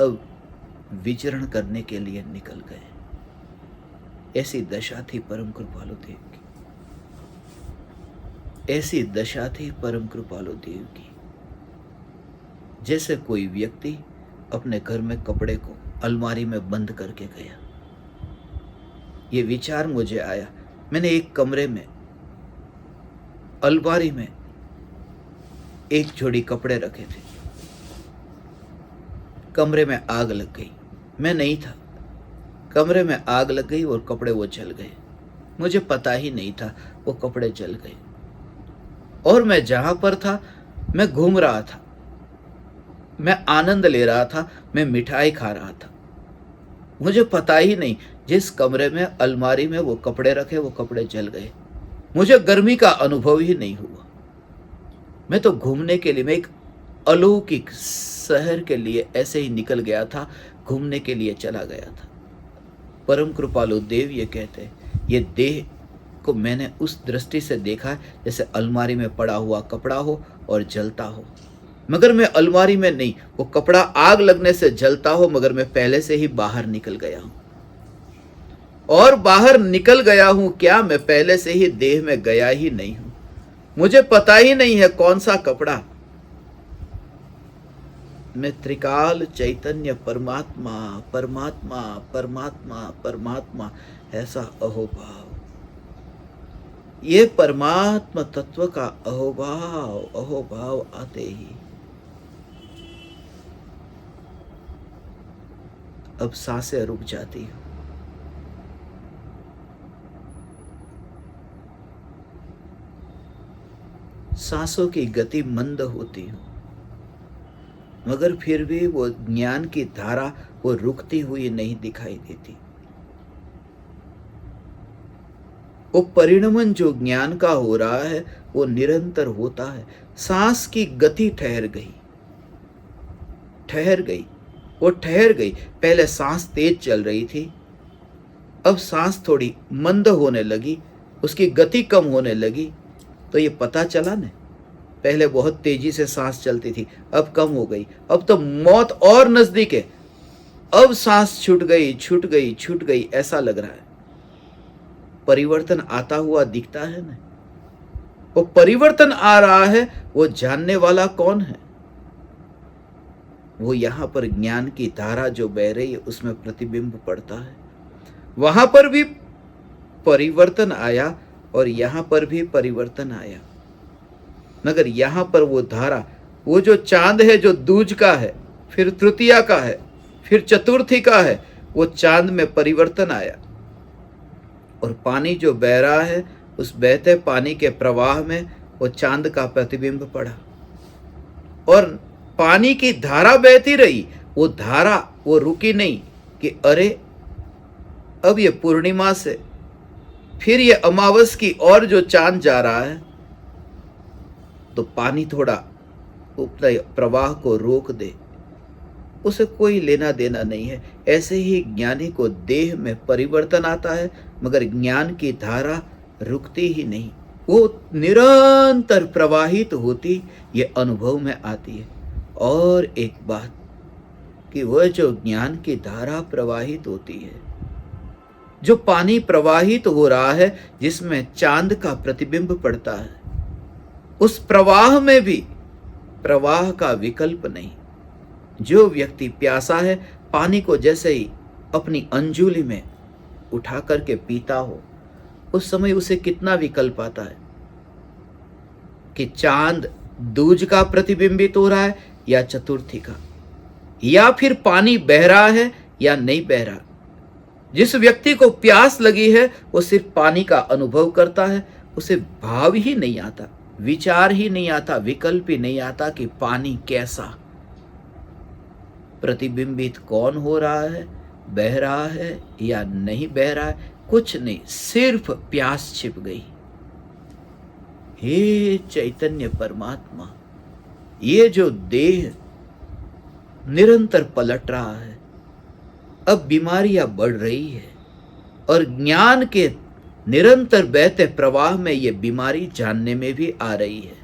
अब विचरण करने के लिए निकल गए। ऐसी दशा थी परम कृपालु देव की, ऐसी दशा थी परम कृपालु देव की। जैसे कोई व्यक्ति अपने घर में कपड़े को अलमारी में बंद करके गया। ये विचार मुझे आया, मैंने एक कमरे में अलमारी में एक जोड़ी कपड़े रखे थे। कमरे में आग लग गई, मैं नहीं था, कमरे में आग लग गई और कपड़े वो जल गए। मुझे पता ही नहीं था वो कपड़े जल गए। और मैं जहां पर था मैं घूम रहा था, मैं आनंद ले रहा था, मैं मिठाई खा रहा था। मुझे पता ही नहीं जिस कमरे में अलमारी में वो कपड़े रखे वो कपड़े जल गए। मुझे गर्मी का अनुभव ही नहीं हुआ। मैं तो घूमने के लिए, मैं एक अलौकिक शहर के लिए ऐसे ही निकल गया था, घूमने के लिए चला गया था। परम कृपालु देव ये कहते हैं, ये देह को मैंने उस दृष्टि से देखा है जैसे अलमारी में पड़ा हुआ कपड़ा हो और जलता हो, मगर मैं अलमारी में नहीं, वो कपड़ा आग लगने से जलता हो, मगर मैं पहले से ही बाहर निकल गया हूं। और बाहर निकल गया हूं क्या, मैं पहले से ही देह में गया ही नहीं हूं। मुझे पता ही नहीं है कौन सा कपड़ा। मैं त्रिकाल चैतन्य परमात्मा परमात्मा परमात्मा परमात्मा, ऐसा अहोभाव, ये परमात्मा तत्व का अहोभाव आते ही अब सांसें रुक जाती हूं। सांसों की गति मंद होती हो, मगर फिर भी वो ज्ञान की धारा वो रुकती हुई नहीं दिखाई देती। वो परिणमन जो ज्ञान का हो रहा है वो निरंतर होता है। सांस की गति ठहर गई, वो ठहर गई। पहले सांस तेज चल रही थी, अब सांस थोड़ी मंद होने लगी, उसकी गति कम होने लगी। तो ये पता चला ना, पहले बहुत तेजी से सांस चलती थी, अब कम हो गई, अब तो मौत और नजदीक है। अब सांस छूट गई, ऐसा लग रहा है। परिवर्तन आता हुआ दिखता है ना। वो परिवर्तन आ रहा है, वो जानने वाला कौन है? वो यहां पर ज्ञान की धारा जो बह रही है उसमें प्रतिबिंब पड़ता है। वहां पर भी परिवर्तन आया और यहां पर भी परिवर्तन आया, मगर यहां पर वो धारा, वो जो चांद है जो दूज का है, फिर तृतीया का है, फिर चतुर्थी का है, वो चांद में परिवर्तन आया। और पानी जो बह रहा है उस बहते पानी के प्रवाह में वो चांद का प्रतिबिंब पड़ा। और पानी की धारा बहती रही, वो धारा वो रुकी नहीं कि अरे अब ये पूर्णिमा से फिर ये अमावस की ओर जो चांद जा रहा है, तो पानी थोड़ा अपने प्रवाह को रोक दे, उसे कोई लेना देना नहीं है। ऐसे ही ज्ञानी को देह में परिवर्तन आता है, मगर ज्ञान की धारा रुकती ही नहीं, वो निरंतर प्रवाहित होती, ये अनुभव में आती है। और एक बात कि वह जो ज्ञान की धारा प्रवाहित होती है, जो पानी प्रवाहित हो रहा है जिसमें चांद का प्रतिबिंब पड़ता है, उस प्रवाह में भी प्रवाह का विकल्प नहीं। जो व्यक्ति प्यासा है, पानी को जैसे ही अपनी अंजुली में उठा करके पीता हो, उस समय उसे कितना विकल्प आता है कि चांद दूज का प्रतिबिंबित हो रहा है या चतुर्थी का, या फिर पानी बह रहा है या नहीं बह रहा। जिस व्यक्ति को प्यास लगी है वो सिर्फ पानी का अनुभव करता है, उसे भाव ही नहीं आता, विचार ही नहीं आता, विकल्प ही नहीं आता कि पानी कैसा, प्रतिबिंबित कौन हो रहा है, बह रहा है या नहीं बह रहा है, कुछ नहीं, सिर्फ प्यास छिप गई। हे चैतन्य परमात्मा, ये जो देह निरंतर पलट रहा है, अब बीमारियां बढ़ रही है, और ज्ञान के निरंतर बहते प्रवाह में ये बीमारी जानने में भी आ रही है,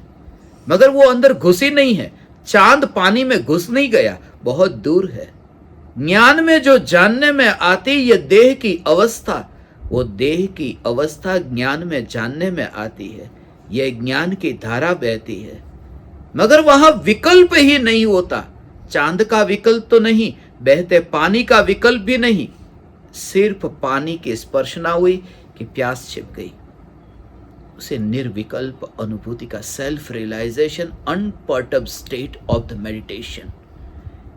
मगर वो अंदर घुसी नहीं है। चांद पानी में घुस नहीं गया, बहुत दूर है। ज्ञान में जो जानने में आती ये देह की अवस्था, वो देह की अवस्था ज्ञान में जानने में आती है। यह ज्ञान की धारा बहती है, मगर वहां विकल्प ही नहीं होता। चांद का विकल्प तो नहीं, बहते पानी का विकल्प भी नहीं, सिर्फ पानी की स्पर्शना हुई कि प्यास छिप गई। उसे निर्विकल्प अनुभूति का self realization, unperturbed state of the meditation,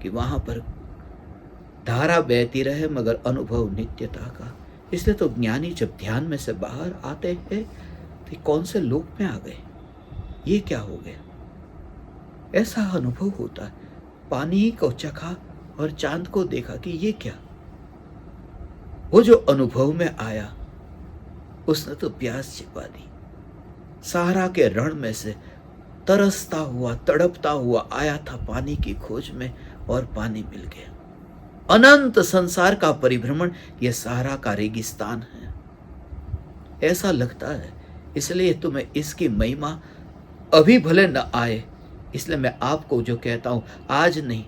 कि वहां पर धारा बहती रहे मगर अनुभव नित्यता का। इसलिए तो ज्ञानी जब ध्यान में से बाहर आते हैं तो कौन से लोक में आ गए, ये क्या हो गया, ऐसा अनुभव होता है। पानी को चखा और चांद को देखा कि ये क्या, वो जो अनुभव में आया उसने तो प्यास छिपा दी। सहारा के रण में से तरसता हुआ, तड़पता हुआ आया था पानी की खोज में, और पानी मिल गया। अनंत संसार का परिभ्रमण यह सहारा का रेगिस्तान है, ऐसा लगता है। इसलिए तुम्हें इसकी महिमा अभी भले न आए, इसलिए मैं आपको जो कहता हूं, आज नहीं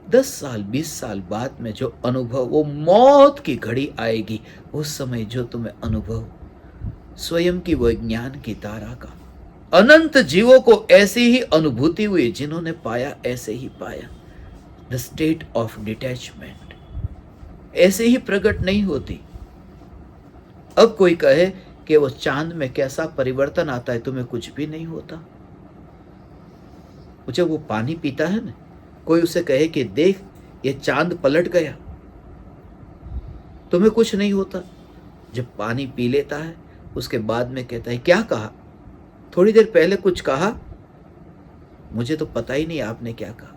10 साल 20 साल बाद में जो अनुभव, वो मौत की घड़ी आएगी, उस समय जो तुम्हें अनुभव स्वयं की वो ज्ञान की धारा का, अनंत जीवों को ऐसी ही अनुभूति हुई, जिन्होंने पाया ऐसे ही पाया। द स्टेट ऑफ डिटैचमेंट ऐसे ही प्रकट नहीं होती। अब कोई कहे कि वो चांद में कैसा परिवर्तन आता है, तुम्हें कुछ भी नहीं होता। जब वो पानी पीता है ना, कोई उसे कहे कि देख ये चांद पलट गया, तुम्हें कुछ नहीं होता। जब पानी पी लेता है उसके बाद में कहता है, क्या कहा, थोड़ी देर पहले कुछ कहा, मुझे तो पता ही नहीं आपने क्या कहा।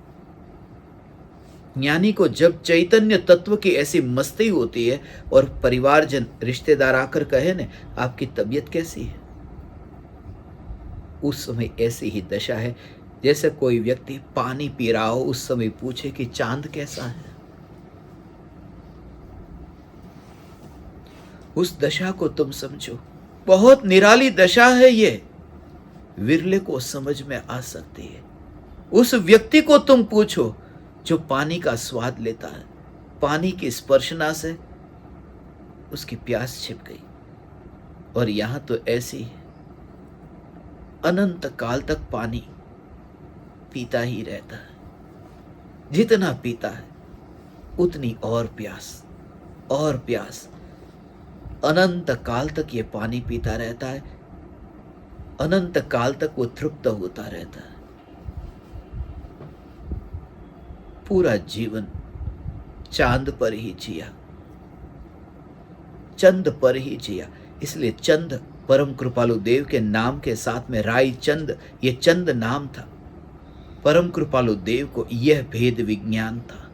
ज्ञानी को जब चैतन्य तत्व की ऐसी मस्ती होती है और परिवारजन, रिश्तेदार आकर कहे ने आपकी तबीयत कैसी है, उस समय ऐसी ही दशा है जैसे कोई व्यक्ति पानी पी रहा हो, उस समय पूछे कि चांद कैसा है। उस दशा को तुम समझो, बहुत निराली दशा है ये, विरले को समझ में आ सकती है। उस व्यक्ति को तुम पूछो जो पानी का स्वाद लेता है, पानी की स्पर्शना से उसकी प्यास छिप गई। और यहां तो ऐसी है, अनंत काल तक पानी पीता ही रहता है, जितना पीता है उतनी और प्यास और प्यास, अनंत काल तक ये पानी पीता रहता है, अनंत काल तक वो तृप्त होता रहता है। पूरा जीवन चांद पर ही जिया, चंद पर ही जिया। इसलिए चंद परम कृपालु देव के नाम के साथ में राई चंद, ये चंद नाम था। परम कृपालु देव को यह भेद विज्ञान था।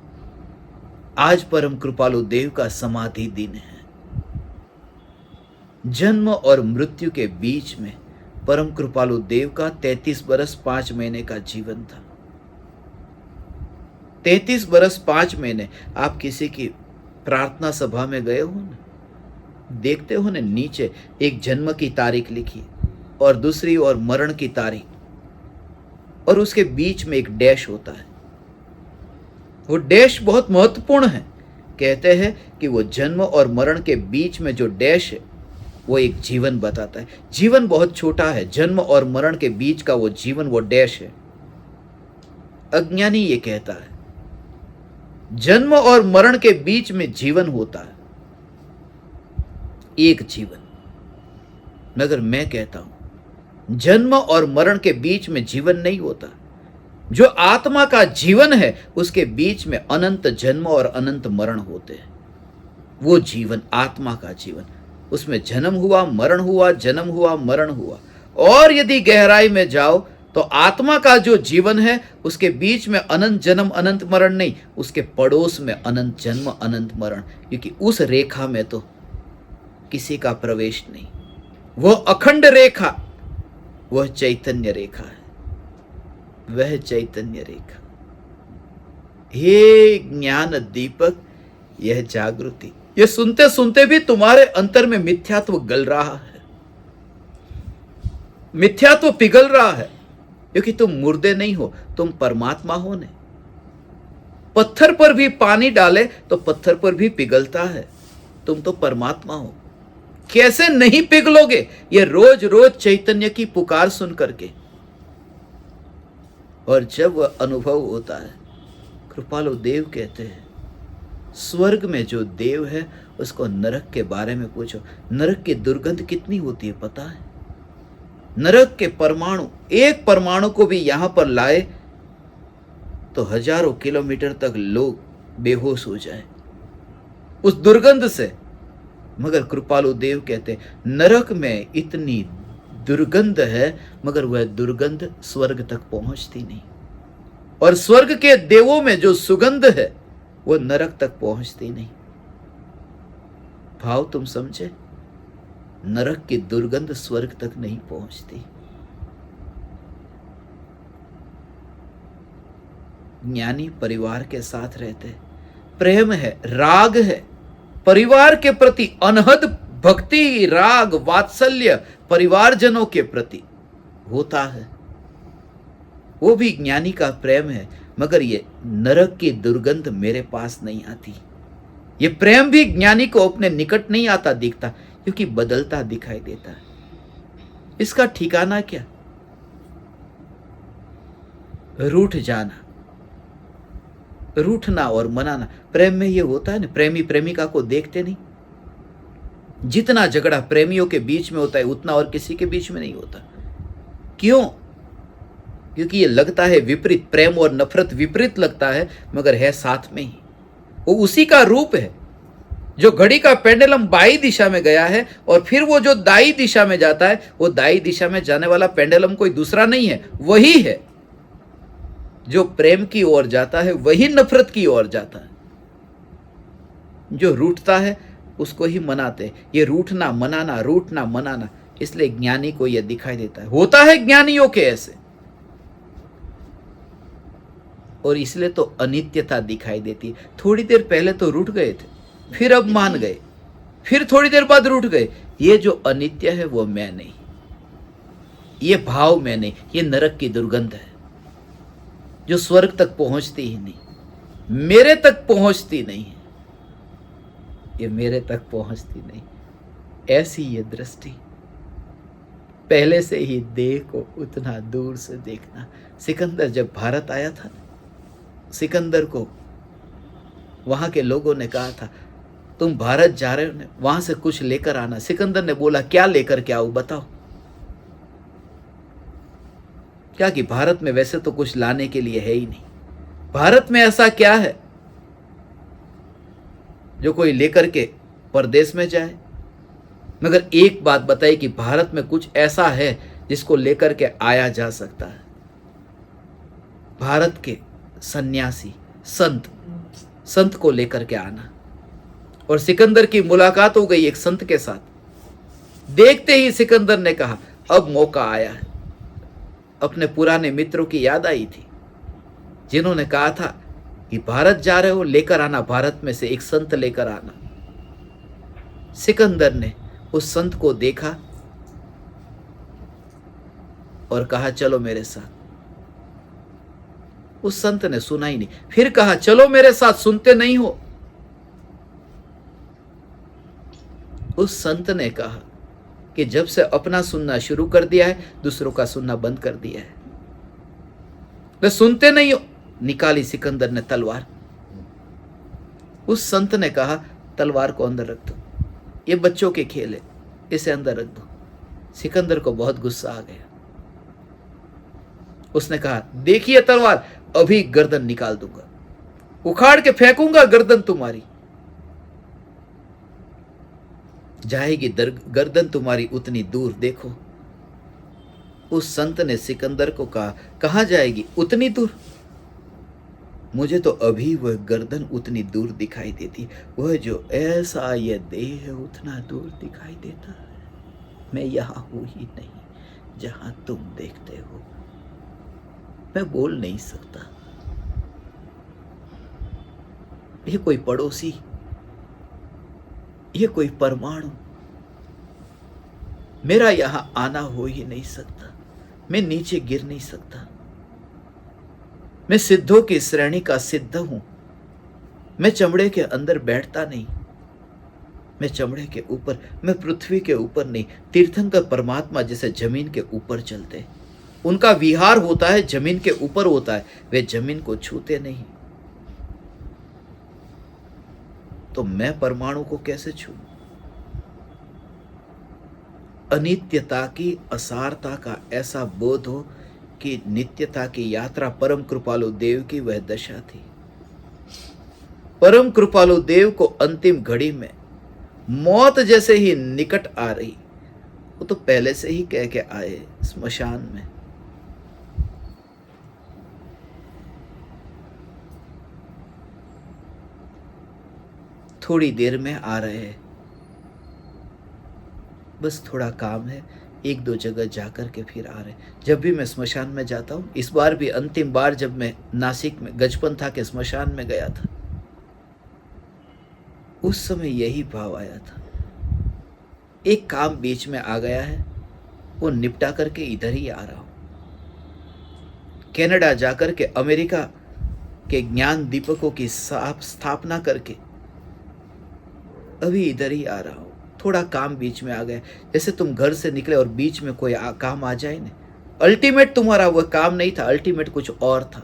आज परम कृपालु देव का समाधि दिन है। जन्म और मृत्यु के बीच में परम कृपालु देव का 33 बरस 5 महीने का जीवन था। 33 बरस 5 महीने। आप किसी की प्रार्थना सभा में गए हो ना, देखते हो ना, नीचे एक जन्म की तारीख लिखी और दूसरी और मरण की तारीख, और उसके बीच में एक डैश होता है। वो डैश बहुत महत्वपूर्ण है। कहते हैं कि वो जन्म और मरण के बीच में जो डैश है वो एक जीवन बताता है। जीवन बहुत छोटा है, जन्म और मरण के बीच का वो जीवन, वो डैश है। अज्ञानी ये कहता है जन्म और मरण के बीच में जीवन होता है, एक जीवन। मगर मैं कहता हूं जन्म और मरण के बीच में जीवन नहीं होता। जो आत्मा का जीवन है उसके बीच में अनंत जन्म और अनंत मरण होते हैं। वो जीवन, आत्मा का जीवन, उसमें जन्म हुआ, मरण हुआ, जन्म हुआ, मरण हुआ। और यदि गहराई में जाओ तो आत्मा का जो जीवन है उसके बीच में अनंत जन्म अनंत मरण नहीं, उसके पड़ोस में अनंत जन्म अनंत मरण, क्योंकि उस रेखा में तो किसी का प्रवेश नहीं। वह अखंड रेखा, वह चैतन्य रेखा है, वह चैतन्य रेखा। हे ज्ञान दीपक, यह जागृति, ये सुनते सुनते भी तुम्हारे अंतर में मिथ्यात्व गल रहा है, मिथ्यात्व पिघल रहा है, क्योंकि तुम मुर्दे नहीं हो, तुम परमात्मा हो ने। पत्थर पर भी पानी डाले तो पत्थर पर भी पिघलता है, तुम तो परमात्मा हो। कैसे नहीं पिघलोगे ये रोज रोज चैतन्य की पुकार सुन करके। और जब वह अनुभव होता है, कृपालु देव कहते हैं स्वर्ग में जो देव है उसको नरक के बारे में पूछो। नरक की दुर्गंध कितनी होती है पता है? नरक के परमाणु, एक परमाणु को भी यहां पर लाए तो हजारों किलोमीटर तक लोग बेहोश हो जाए उस दुर्गंध से। मगर कृपालु देव कहते नरक में इतनी दुर्गंध है मगर वह दुर्गंध स्वर्ग तक पहुंचती नहीं, और स्वर्ग के देवों में जो सुगंध है वो नरक तक पहुंचती नहीं। भाव तुम समझे? नरक की दुर्गंध स्वर्ग तक नहीं पहुंचती। ज्ञानी परिवार के साथ रहते, प्रेम है, राग है, परिवार के प्रति अनहद भक्ति, राग, वात्सल्य परिवारजनों के प्रति होता है, वो भी ज्ञानी का प्रेम है। मगर ये नरक की दुर्गंध मेरे पास नहीं आती। ये प्रेम भी ज्ञानी को अपने निकट नहीं आता दिखता, क्योंकि बदलता दिखाई देता है। इसका ठिकाना क्या? रूठ जाना, रूठना और मनाना। प्रेम में ये होता है ना, प्रेमी प्रेमिका को देखते नहीं। जितना झगड़ा प्रेमियों के बीच में होता है उतना और किसी के बीच में नहीं होता। क्यों? क्योंकि ये लगता है विपरीत, प्रेम और नफरत विपरीत लगता है, मगर है साथ में ही। वो उसी का रूप है। जो घड़ी का पेंडुलम बाई दिशा में गया है और फिर वो जो दाई दिशा में जाता है, वो दाई दिशा में जाने वाला पेंडुलम कोई दूसरा नहीं है, वही है। जो प्रेम की ओर जाता है वही नफरत की ओर जाता है। जो रूठता है उसको ही मनाते। ये रूठना मनाना, रूठना मनाना, इसलिए ज्ञानी को यह दिखाई देता है। होता है ज्ञानियों के ऐसे, और इसलिए तो अनित्यता दिखाई देती है। थोड़ी देर पहले तो रूठ गए थे, फिर अब मान गए, फिर थोड़ी देर बाद रूठ गए। ये जो अनित्य है वो मैं नहीं, ये भाव मैं नहीं, ये नरक की दुर्गंध है जो स्वर्ग तक पहुंचती ही नहीं, मेरे तक पहुंचती नहीं है, ये मेरे तक पहुंचती नहीं। ऐसी ये दृष्टि पहले से ही देखो, उतना दूर से देखना। सिकंदर जब भारत आया था, सिकंदर को वहां के लोगों ने कहा था तुम भारत जा रहे हो ना, वहां से कुछ लेकर आना। सिकंदर ने बोला क्या लेकर के आऊं बताओ। क्या कि भारत में वैसे तो कुछ लाने के लिए है ही नहीं। भारत में ऐसा क्या है जो कोई लेकर के परदेश में जाए? मगर एक बात बताइए कि भारत में कुछ ऐसा है जिसको लेकर के आया जा सकता है। भारत के सन्यासी, संत को लेकर के आना। और सिकंदर की मुलाकात हो गई एक संत के साथ। देखते ही सिकंदर ने कहा, अब मौका आया है। अपने पुराने मित्रों की याद आई थी, जिन्होंने कहा था कि भारत जा रहे हो, लेकर आना, भारत में से एक संत लेकर आना। सिकंदर ने उस संत को देखा और कहा, चलो मेरे साथ। उस संत ने सुना ही नहीं, फिर कहा, चलो मेरे साथ, सुनते नहीं हो। उस संत ने कहा कि जब से अपना सुनना शुरू कर दिया है, दूसरों का सुनना बंद कर दिया है, वे सुनते नहीं हो। निकाली सिकंदर ने तलवार। उस संत ने कहा, तलवार को अंदर रख दो, ये बच्चों के खेल है, इसे अंदर रख दो। सिकंदर को बहुत गुस्सा आ गया। उसने कहा, देखिए तलवार, अभी गर्दन निकाल दूंगा, उखाड़ के फेंकूंगा गर्दन तुम्हारी, जाएगी गर्दन तुम्हारी उतनी दूर, देखो। उस संत ने सिकंदर को कहा, कहां जाएगी उतनी दूर? मुझे तो अभी वह गर्दन उतनी दूर दिखाई देती, वह जो ऐसा यह देह है उतना दूर दिखाई देता है। मैं यहां हूं ही नहीं जहां तुम देखते हो। मैं बोल नहीं सकता। ये कोई पड़ोसी, ये कोई परमाणु, मेरा यहां आना हो ही नहीं सकता। मैं नीचे गिर नहीं सकता। मैं सिद्धों की श्रेणी का सिद्ध हूं। मैं चमड़े के अंदर बैठता नहीं, मैं चमड़े के ऊपर, मैं पृथ्वी के ऊपर नहीं। तीर्थंकर परमात्मा जैसे जमीन के ऊपर चलते, उनका विहार होता है जमीन के ऊपर होता है, वे जमीन को छूते नहीं। तो मैं परमाणु को कैसे छू? अनित्यता की, असारता का ऐसा बोध हो कि नित्यता की यात्रा परम कृपालु देव की वह दशा थी। परम कृपालु देव को अंतिम घड़ी में मौत जैसे ही निकट आ रही, वो तो पहले से ही कह के आए स्मशान में, थोड़ी देर में आ रहे हैं, बस थोड़ा काम है, एक दो जगह जाकर के फिर आ रहे। जब भी मैं स्मशान में जाता हूं, इस बार भी अंतिम बार जब मैं नासिक में गजपंथा के स्मशान में गया था, उस समय यही भाव आया था। एक काम बीच में आ गया है, वो निपटा करके इधर ही आ रहा हूं। कनाडा जाकर के अमेरिका के ज्ञान दीपकों की स्थापना करके अभी इधर ही आ रहा हूं। थोड़ा काम बीच में आ गया, जैसे तुम घर से निकले और बीच में कोई काम आ जाए ना। अल्टीमेट तुम्हारा वह काम नहीं था, अल्टीमेट कुछ और था।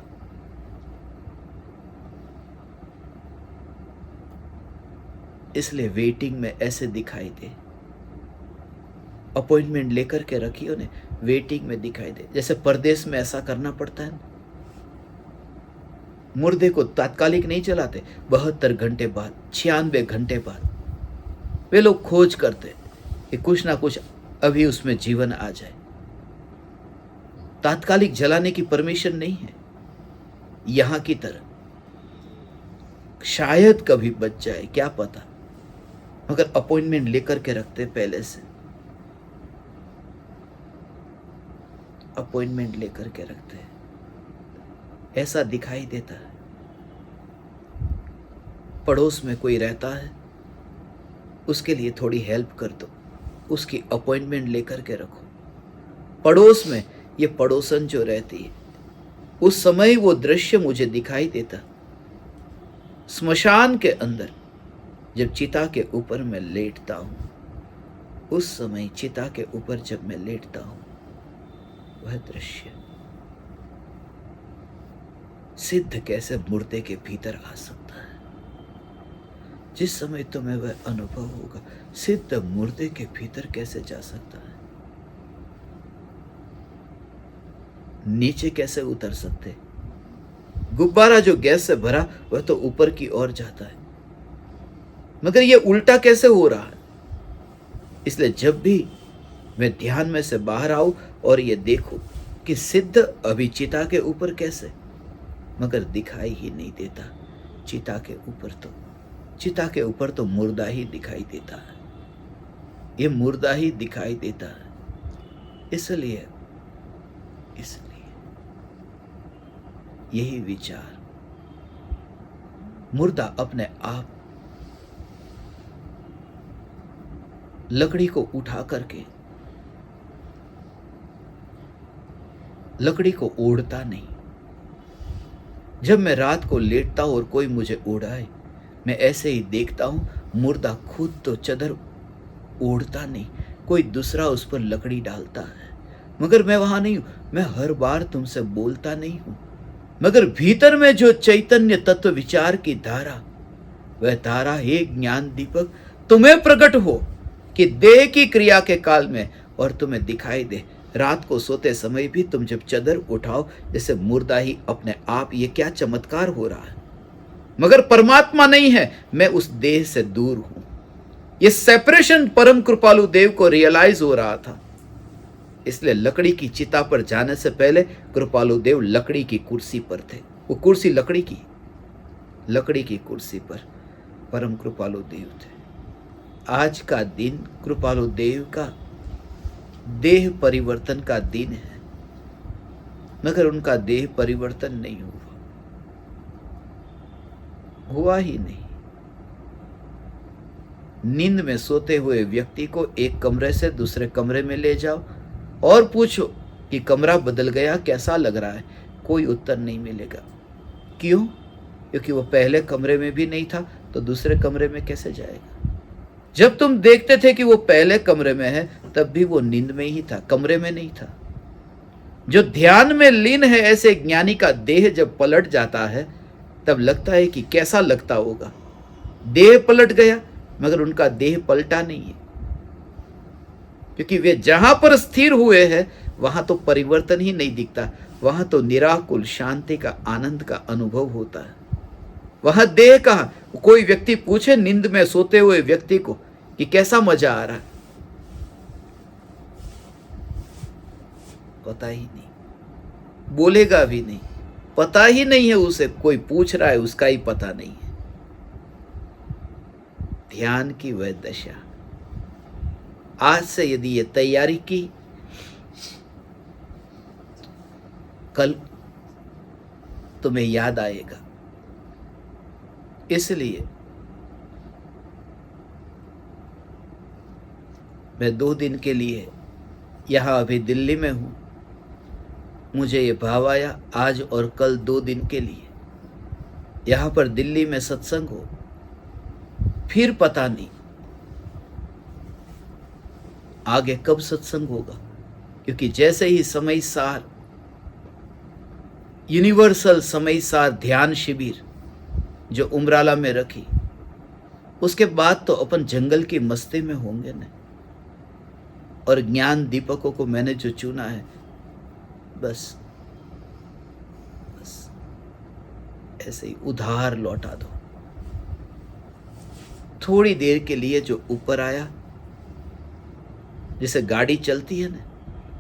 इसलिए वेटिंग में ऐसे दिखाई दे। अपॉइंटमेंट लेकर के रखियो ने, वेटिंग में दिखाई दे। जैसे परदेश में ऐसा करना पड़ता है, मुर्दे को तात्कालिक नहीं चलाते, 72 घंटे बाद, 96 घंटे बाद वे लोग खोज करते कि कुछ ना कुछ अभी उसमें जीवन आ जाए। तात्कालिक जलाने की परमिशन नहीं है यहां की तरह। शायद कभी बच जाए, क्या पता, मगर अपॉइंटमेंट लेकर के रखते पहले से, अपॉइंटमेंट लेकर के रखते हैं। ऐसा दिखाई देता है। पड़ोस में कोई रहता है, उसके लिए थोड़ी हेल्प कर दो, उसकी अपॉइंटमेंट लेकर के रखो। पड़ोस में ये पड़ोसन जो रहती है, उस समय वो दृश्य मुझे दिखाई देता। स्मशान के अंदर जब चिता के ऊपर मैं लेटता हूं, उस समय चिता के ऊपर जब मैं लेटता हूं, वह दृश्य, सिद्ध कैसे मुर्दे के भीतर आ सकता है। जिस समय तुम्हें वह अनुभव होगा, सिद्ध मुर्दे के भीतर कैसे जा सकता है, नीचे कैसे उतर सकते। गुब्बारा जो गैस से भरा वह तो ऊपर की ओर जाता है, मगर यह उल्टा कैसे हो रहा है। इसलिए जब भी मैं ध्यान में से बाहर आऊं और ये देखूं कि सिद्ध अभी चिता के ऊपर कैसे, मगर दिखाई ही नहीं देता। चिता के ऊपर तो मुर्दा ही दिखाई देता है। ये मुर्दा ही दिखाई देता है। इसलिए यही विचार, मुर्दा अपने आप लकड़ी को उठा करके लकड़ी को ओढ़ता नहीं। जब मैं रात को लेटता हूं और कोई मुझे ओढ़ाए, मैं ऐसे ही देखता हूं मुर्दा खुद तो चादर ओढ़ता नहीं, कोई दूसरा उस पर लकड़ी डालता है। मगर मैं वहां नहीं हूं, मैं हर बार तुमसे बोलता नहीं हूं, मगर भीतर में जो चैतन्य तत्व विचार की धारा, वह धारा हे ज्ञान दीपक तुम्हें प्रकट हो कि देह की क्रिया के काल में और तुम्हें दिखाई दे। रात को सोते समय भी तुम जब चादर उठाओ जैसे मुर्दा ही अपने आप, ये क्या चमत्कार हो रहा है। मगर परमात्मा नहीं है, मैं उस देह से दूर हूं। ये सेपरेशन परम कृपालु देव को रियलाइज हो रहा था। इसलिए लकड़ी की चिता पर जाने से पहले कृपालु देव लकड़ी की कुर्सी पर थे। वो कुर्सी लकड़ी की कुर्सी पर परम कृपालु देव थे। आज का दिन कृपालु देव का देह परिवर्तन का दिन है, मगर उनका देह परिवर्तन नहीं हुआ ही नहीं। नींद में सोते हुए व्यक्ति को एक कमरे से दूसरे कमरे में ले जाओ और पूछो कि कमरा बदल गया, कैसा लग रहा है, कोई उत्तर नहीं मिलेगा। क्यों? क्योंकि वो पहले कमरे में भी नहीं था तो दूसरे कमरे में कैसे जाएगा। जब तुम देखते थे कि वो पहले कमरे में है, तब भी वो नींद में ही था, कमरे में नहीं था। जो ध्यान में लीन है, ऐसे ज्ञानी का देह जब पलट जाता है तब लगता है कि कैसा लगता होगा। देह पलट गया मगर उनका देह पलटा नहीं है, क्योंकि वे जहां पर स्थिर हुए हैं वहां तो परिवर्तन ही नहीं दिखता। वहां तो निराकुल शांति का, आनंद का अनुभव होता है। वहां देह कहां? कोई व्यक्ति पूछे नींद में सोते हुए व्यक्ति को कि कैसा मजा आ रहा है, पता ही नहीं, बोलेगा भी नहीं, पता ही नहीं है उसे। कोई पूछ रहा है, उसका ही पता नहीं है। ध्यान की वह दशा। आज से यदि ये तैयारी की, कल तुम्हें याद आएगा। इसलिए मैं 2 दिन के लिए यहां अभी दिल्ली में हूं। मुझे ये भाव आया आज और कल 2 दिन के लिए यहां पर दिल्ली में सत्संग हो, फिर पता नहीं आगे कब सत्संग होगा। क्योंकि जैसे ही समय सार, यूनिवर्सल समय सार ध्यान शिविर जो उमराला में रखी, उसके बाद तो अपन जंगल की मस्ती में होंगे न। और ज्ञान दीपकों को मैंने जो चुना है, बस ऐसे ही उधार लौटा दो। थोड़ी देर के लिए जो ऊपर आया, जैसे गाड़ी चलती है ना,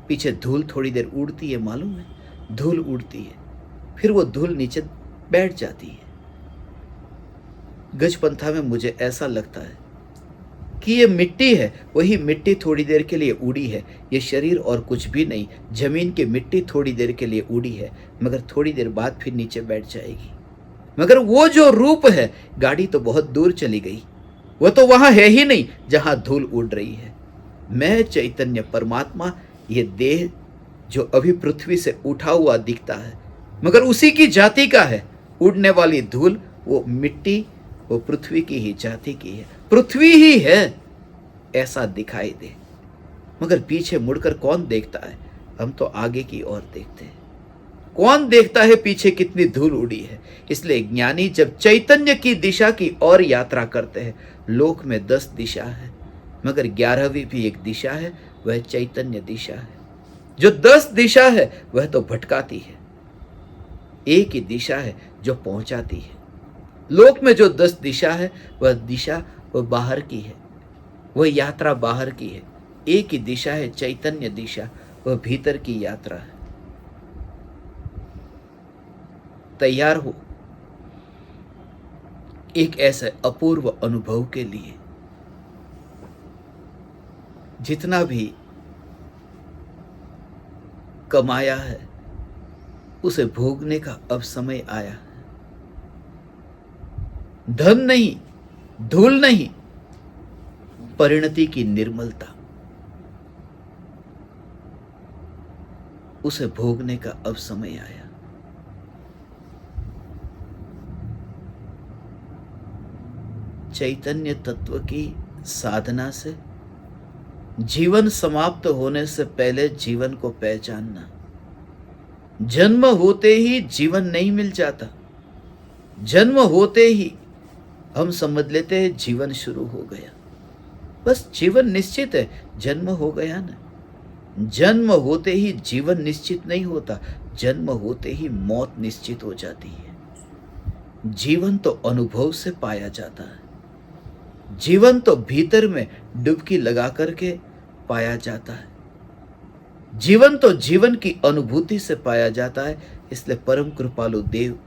पीछे धूल थोड़ी देर उड़ती है, मालूम है, धूल उड़ती है, फिर वो धूल नीचे बैठ जाती है। गजपंथा में मुझे ऐसा लगता है कि ये मिट्टी है, वही मिट्टी थोड़ी देर के लिए उड़ी है। ये शरीर और कुछ भी नहीं, जमीन की मिट्टी थोड़ी देर के लिए उड़ी है, मगर थोड़ी देर बाद फिर नीचे बैठ जाएगी। मगर वो जो रूप है, गाड़ी तो बहुत दूर चली गई, वो तो वहां है ही नहीं जहां धूल उड़ रही है। मैं चैतन्य परमात्मा, ये देह जो अभी पृथ्वी से उठा हुआ दिखता है, मगर उसी की जाति का है। उड़ने वाली धूल, वो मिट्टी, वो पृथ्वी की ही जाति की है, पृथ्वी ही है ऐसा दिखाई दे। मगर पीछे मुड़कर कौन देखता है? हम तो आगे की ओर देखते हैं। कौन देखता है पीछे कितनी धूल उड़ी है? इसलिए ज्ञानी जब चैतन्य की दिशा की ओर यात्रा करते हैं, लोक में 10 दिशा है, मगर 11वीं भी एक दिशा है, वह चैतन्य दिशा है। जो 10 दिशा है वह तो भटकाती है, एक ही दिशा है जो पहुंचाती है। लोक में जो 10 दिशा है, वह दिशा वह बाहर की है, वह यात्रा बाहर की है। एक ही दिशा है चैतन्य दिशा, वह भीतर की यात्रा है। तैयार हो एक ऐसे अपूर्व अनुभव के लिए। जितना भी कमाया है उसे भोगने का अब समय आया है। धन नहीं, धूल नहीं, परिणति की निर्मलता, उसे भोगने का अब समय आया। चैतन्य तत्व की साधना से जीवन समाप्त होने से पहले जीवन को पहचानना। जन्म होते ही जीवन नहीं मिल जाता। जन्म होते ही हम समझ लेते हैं जीवन शुरू हो गया। बस जीवन निश्चित है, जन्म हो गया ना। जन्म होते ही जीवन निश्चित नहीं होता, जन्म होते ही मौत निश्चित हो जाती है। जीवन तो अनुभव से पाया जाता है। जीवन तो भीतर में डुबकी लगा करके पाया जाता है। जीवन तो जीवन की अनुभूति से पाया जाता है। इसलिए परम कृपालु देव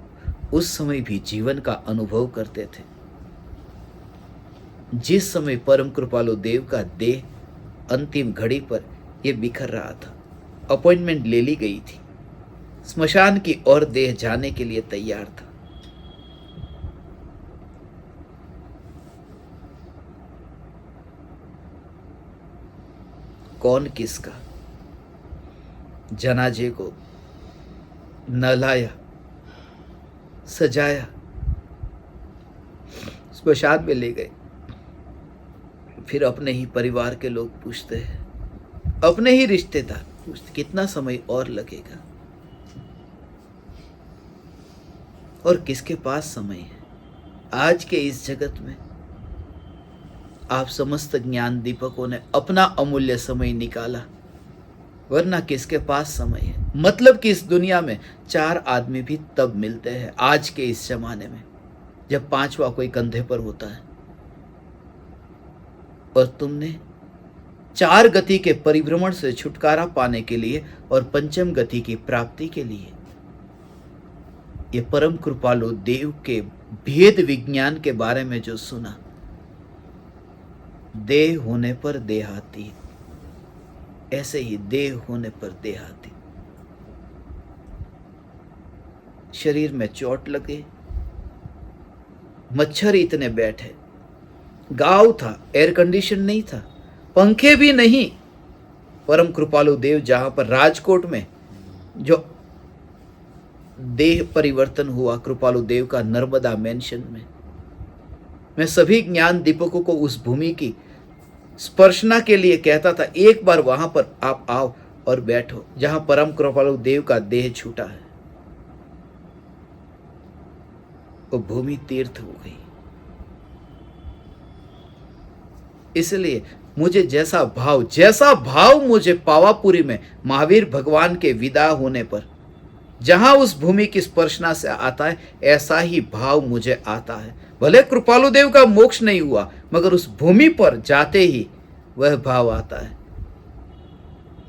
उस समय भी जीवन का अनुभव करते थे। जिस समय परम कृपालु देव का देह अंतिम घड़ी पर यह बिखर रहा था, अपॉइंटमेंट ले ली गई थी, स्मशान की ओर देह जाने के लिए तैयार था। कौन किसका जनाजे को नहलाया, सजाया, स्मशान में ले गए। फिर अपने ही परिवार के लोग पूछते हैं, अपने ही रिश्तेदार पूछते, कितना समय और लगेगा? और किसके पास समय है? आज के इस जगत में आप समस्त ज्ञान दीपकों ने अपना अमूल्य समय निकाला, वरना किसके पास समय है? मतलब कि इस दुनिया में 4 आदमी भी तब मिलते हैं आज के इस जमाने में जब 5वां कोई कंधे पर होता है। और तुमने 4 गति के परिभ्रमण से छुटकारा पाने के लिए और 5म गति की प्राप्ति के लिए ये परम कृपालु देव के भेद विज्ञान के बारे में जो सुना, देह होने पर देहाती, ऐसे ही देह होने पर देहाती। शरीर में चोट लगे, मच्छर इतने बैठे, गांव था, एयर कंडीशन नहीं था, पंखे भी नहीं। परम कृपालु देव जहां पर राजकोट में जो देह परिवर्तन हुआ कृपालु देव का, नर्मदा मेंशन में, मैं सभी ज्ञान दीपकों को उस भूमि की स्पर्शना के लिए कहता था, एक बार वहां पर आप आओ और बैठो जहां परम कृपालु देव का देह छूटा है। वो भूमि तीर्थ हो गई। इसलिए मुझे जैसा भाव मुझे पावापुरी में महावीर भगवान के विदा होने पर जहां उस भूमि की स्पर्शना से आता है, ऐसा ही भाव मुझे आता है। भले कृपालु देव का मोक्ष नहीं हुआ, मगर उस भूमि पर जाते ही वह भाव आता है।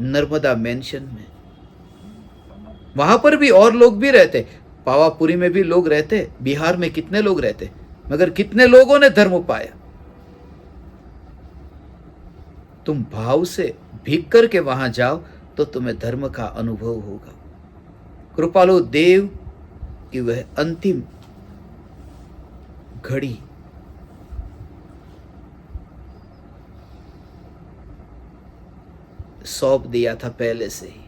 नर्मदा मेंशन में वहां पर भी और लोग भी रहते, पावापुरी में भी लोग रहते, बिहार में कितने लोग रहते, मगर कितने लोगों ने धर्म पाया। तुम भाव से भीग करके वहां जाओ तो तुम्हें धर्म का अनुभव होगा। कृपालु देव की वह अंतिम घड़ी सौंप दिया था पहले से ही,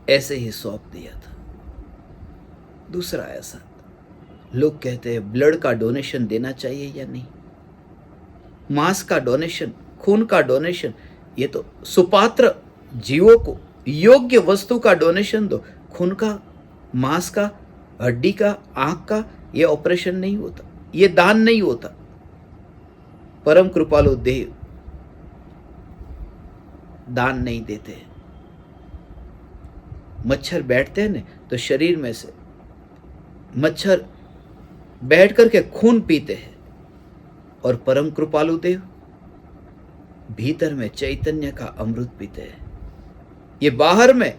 ऐसे ही सौंप दिया था। दूसरा ऐसा, लोग कहते हैं ब्लड का डोनेशन देना चाहिए या नहीं, मांस का डोनेशन, खून का डोनेशन, ये तो सुपात्र जीवों को योग्य वस्तु का डोनेशन दो। खून का, मांस का, हड्डी का, आंख का ये ऑपरेशन नहीं होता, ये दान नहीं होता। परम कृपालु देव दान नहीं देते। मच्छर बैठते हैं ना, तो शरीर में से मच्छर बैठ करके खून पीते हैं, और परम कृपालु देव भीतर में चैतन्य का अमृत पीते हैं। ये बाहर में,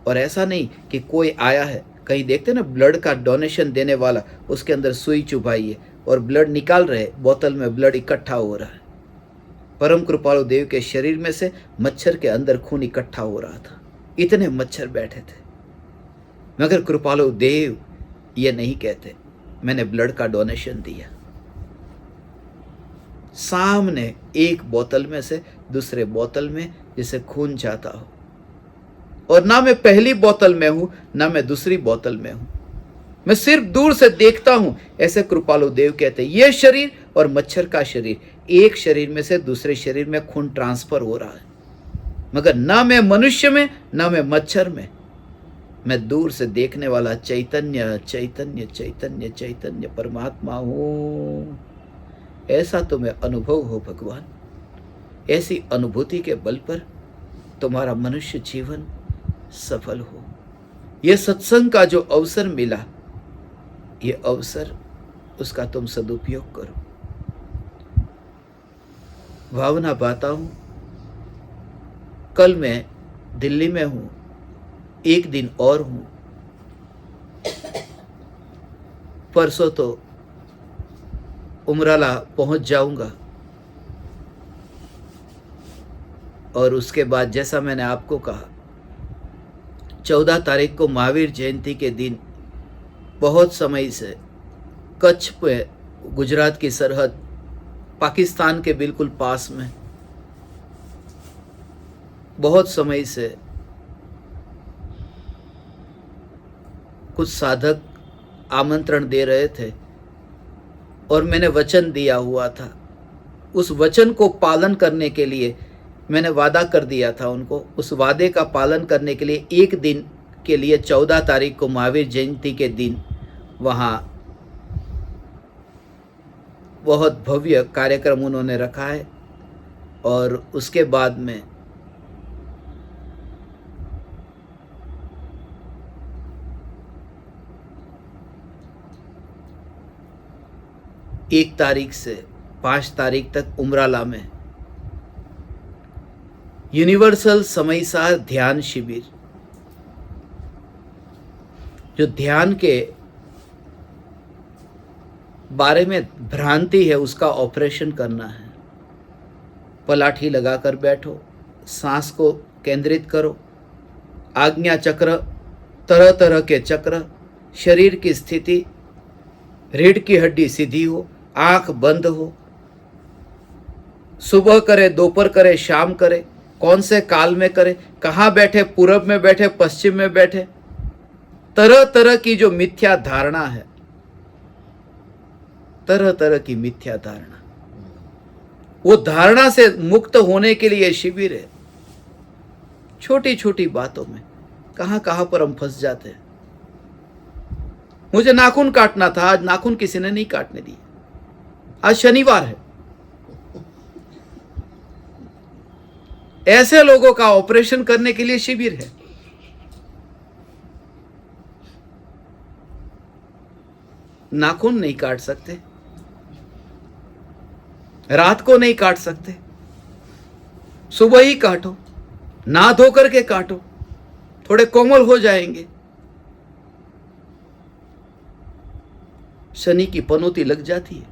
और ऐसा नहीं कि कोई आया है, कहीं देखते ना ब्लड का डोनेशन देने वाला, उसके अंदर सुई चुभाई है और ब्लड निकाल रहे, बोतल में ब्लड इकट्ठा हो रहा है। परम कृपालु देव के शरीर में से मच्छर के अंदर खून इकट्ठा हो रहा था, इतने मच्छर बैठे थे। मगर कृपालु देव ये नहीं कहते मैंने ब्लड का डोनेशन दिया। सामने एक बोतल में से दूसरे बोतल में जैसे खून जाता हो, और ना मैं पहली बोतल में हूं ना मैं दूसरी बोतल में हूं, मैं सिर्फ दूर से देखता हूं। ऐसे कृपालु देव कहते हैं ये शरीर और मच्छर का शरीर, एक शरीर में से दूसरे शरीर में खून ट्रांसफर हो रहा है, मगर ना मैं मनुष्य में ना मैं मच्छर में, मैं दूर से देखने वाला चैतन्य चैतन्य चैतन्य चैतन्य परमात्मा हूं। ऐसा तुम्हें अनुभव हो भगवान। ऐसी अनुभूति के बल पर तुम्हारा मनुष्य जीवन सफल हो। यह सत्संग का जो अवसर मिला, ये अवसर उसका तुम सदुपयोग करो। भावना पाता हूं, कल मैं दिल्ली में हूं, एक दिन और हूं, परसों तो उमराला पहुंच जाऊंगा, और उसके बाद जैसा मैंने आपको कहा 14 तारीख को महावीर जयंती के दिन बहुत समय से कच्छ पे, गुजरात की सरहद, पाकिस्तान के बिल्कुल पास में, बहुत समय से कुछ साधक आमंत्रण दे रहे थे और मैंने वचन दिया हुआ था। उस वचन को पालन करने के लिए मैंने वादा कर दिया था उनको। उस वादे का पालन करने के लिए एक दिन के लिए 14 तारीख को महावीर जयंती के दिन वहाँ बहुत भव्य कार्यक्रम उन्होंने रखा है, और उसके बाद में एक तारीख से 5 तारीख तक उमराला में यूनिवर्सल समयसार ध्यान शिविर, जो ध्यान के बारे में भ्रांति है उसका ऑपरेशन करना है। पलाठी लगाकर बैठो, सांस को केंद्रित करो, आज्ञा चक्र, तरह तरह के चक्र, शरीर की स्थिति, रीढ़ की हड्डी सीधी हो, आंख बंद हो, सुबह करे, दोपहर करे, शाम करे, कौन से काल में करे, कहाँ बैठे, पूरब में बैठे, पश्चिम में बैठे, तरह तरह की जो मिथ्या धारणा है, तरह तरह की मिथ्या धारणा, वो धारणा से मुक्त होने के लिए शिविर है। छोटी छोटी बातों में कहां कहां पर हम फंस जाते हैं। मुझे नाखून काटना था, आज नाखून किसी ने नहीं काटने दिए, आज शनिवार है। ऐसे लोगों का ऑपरेशन करने के लिए शिविर है। नाखून नहीं काट सकते, रात को नहीं काट सकते, सुबह ही काटो, ना धो करके काटो, थोड़े कोमल हो जाएंगे। शनि की पनौती लग जाती है,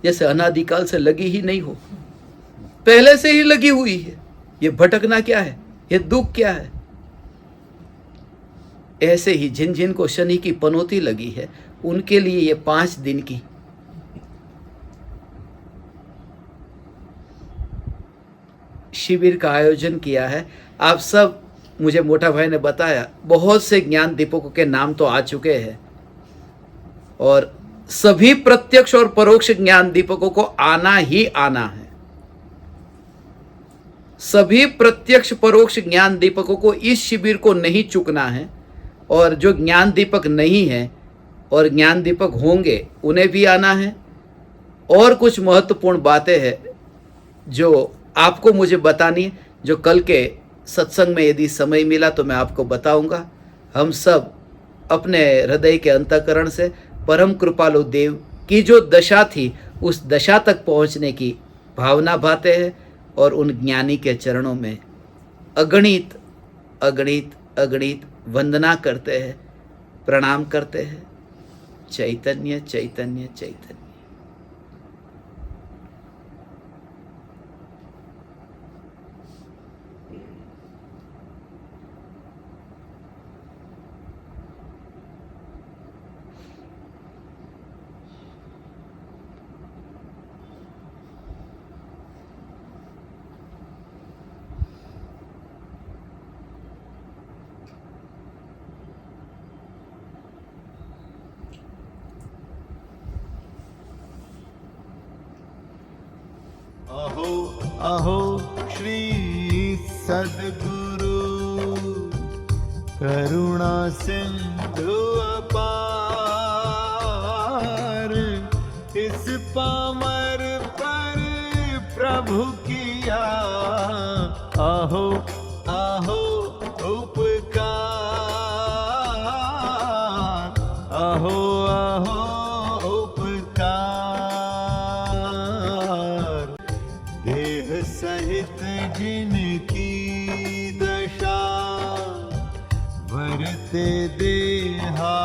जैसे अनादिकाल से लगी ही नहीं हो, पहले से ही लगी हुई है। ये भटकना क्या है, ये दुख क्या है? ऐसे ही जिन जिन को शनि की पनौती लगी है, उनके लिए ये 5 दिन की शिविर का आयोजन किया है। आप सब, मुझे मोटा भाई ने बताया, बहुत से ज्ञान दीपकों के नाम तो आ चुके हैं, और सभी प्रत्यक्ष और परोक्ष ज्ञान दीपकों को आना ही आना है। सभी प्रत्यक्ष परोक्ष ज्ञान दीपकों को इस शिविर को नहीं चूकना है, और जो ज्ञान दीपक नहीं है और ज्ञान दीपक होंगे उन्हें भी आना है। और कुछ महत्वपूर्ण बातें हैं जो आपको मुझे बतानी है, जो कल के सत्संग में यदि समय मिला तो मैं आपको बताऊंगा। हम सब अपने हृदय के अंतःकरण से परम कृपालु देव की जो दशा थी उस दशा तक पहुंचने की भावना भाते हैं, और उन ज्ञानी के चरणों में अगणित अगणित अगणित वंदना करते हैं, प्रणाम करते हैं। चैतन्य चैतन्य चैतन्य। अहो अहो श्री सद्गुरु करुणा सिंधु अपार, इस पामर पर प्रभु किया आहो आहो उपकार, आहो आहो उपकार। देह सहित जिनकी दशा, वरते देहा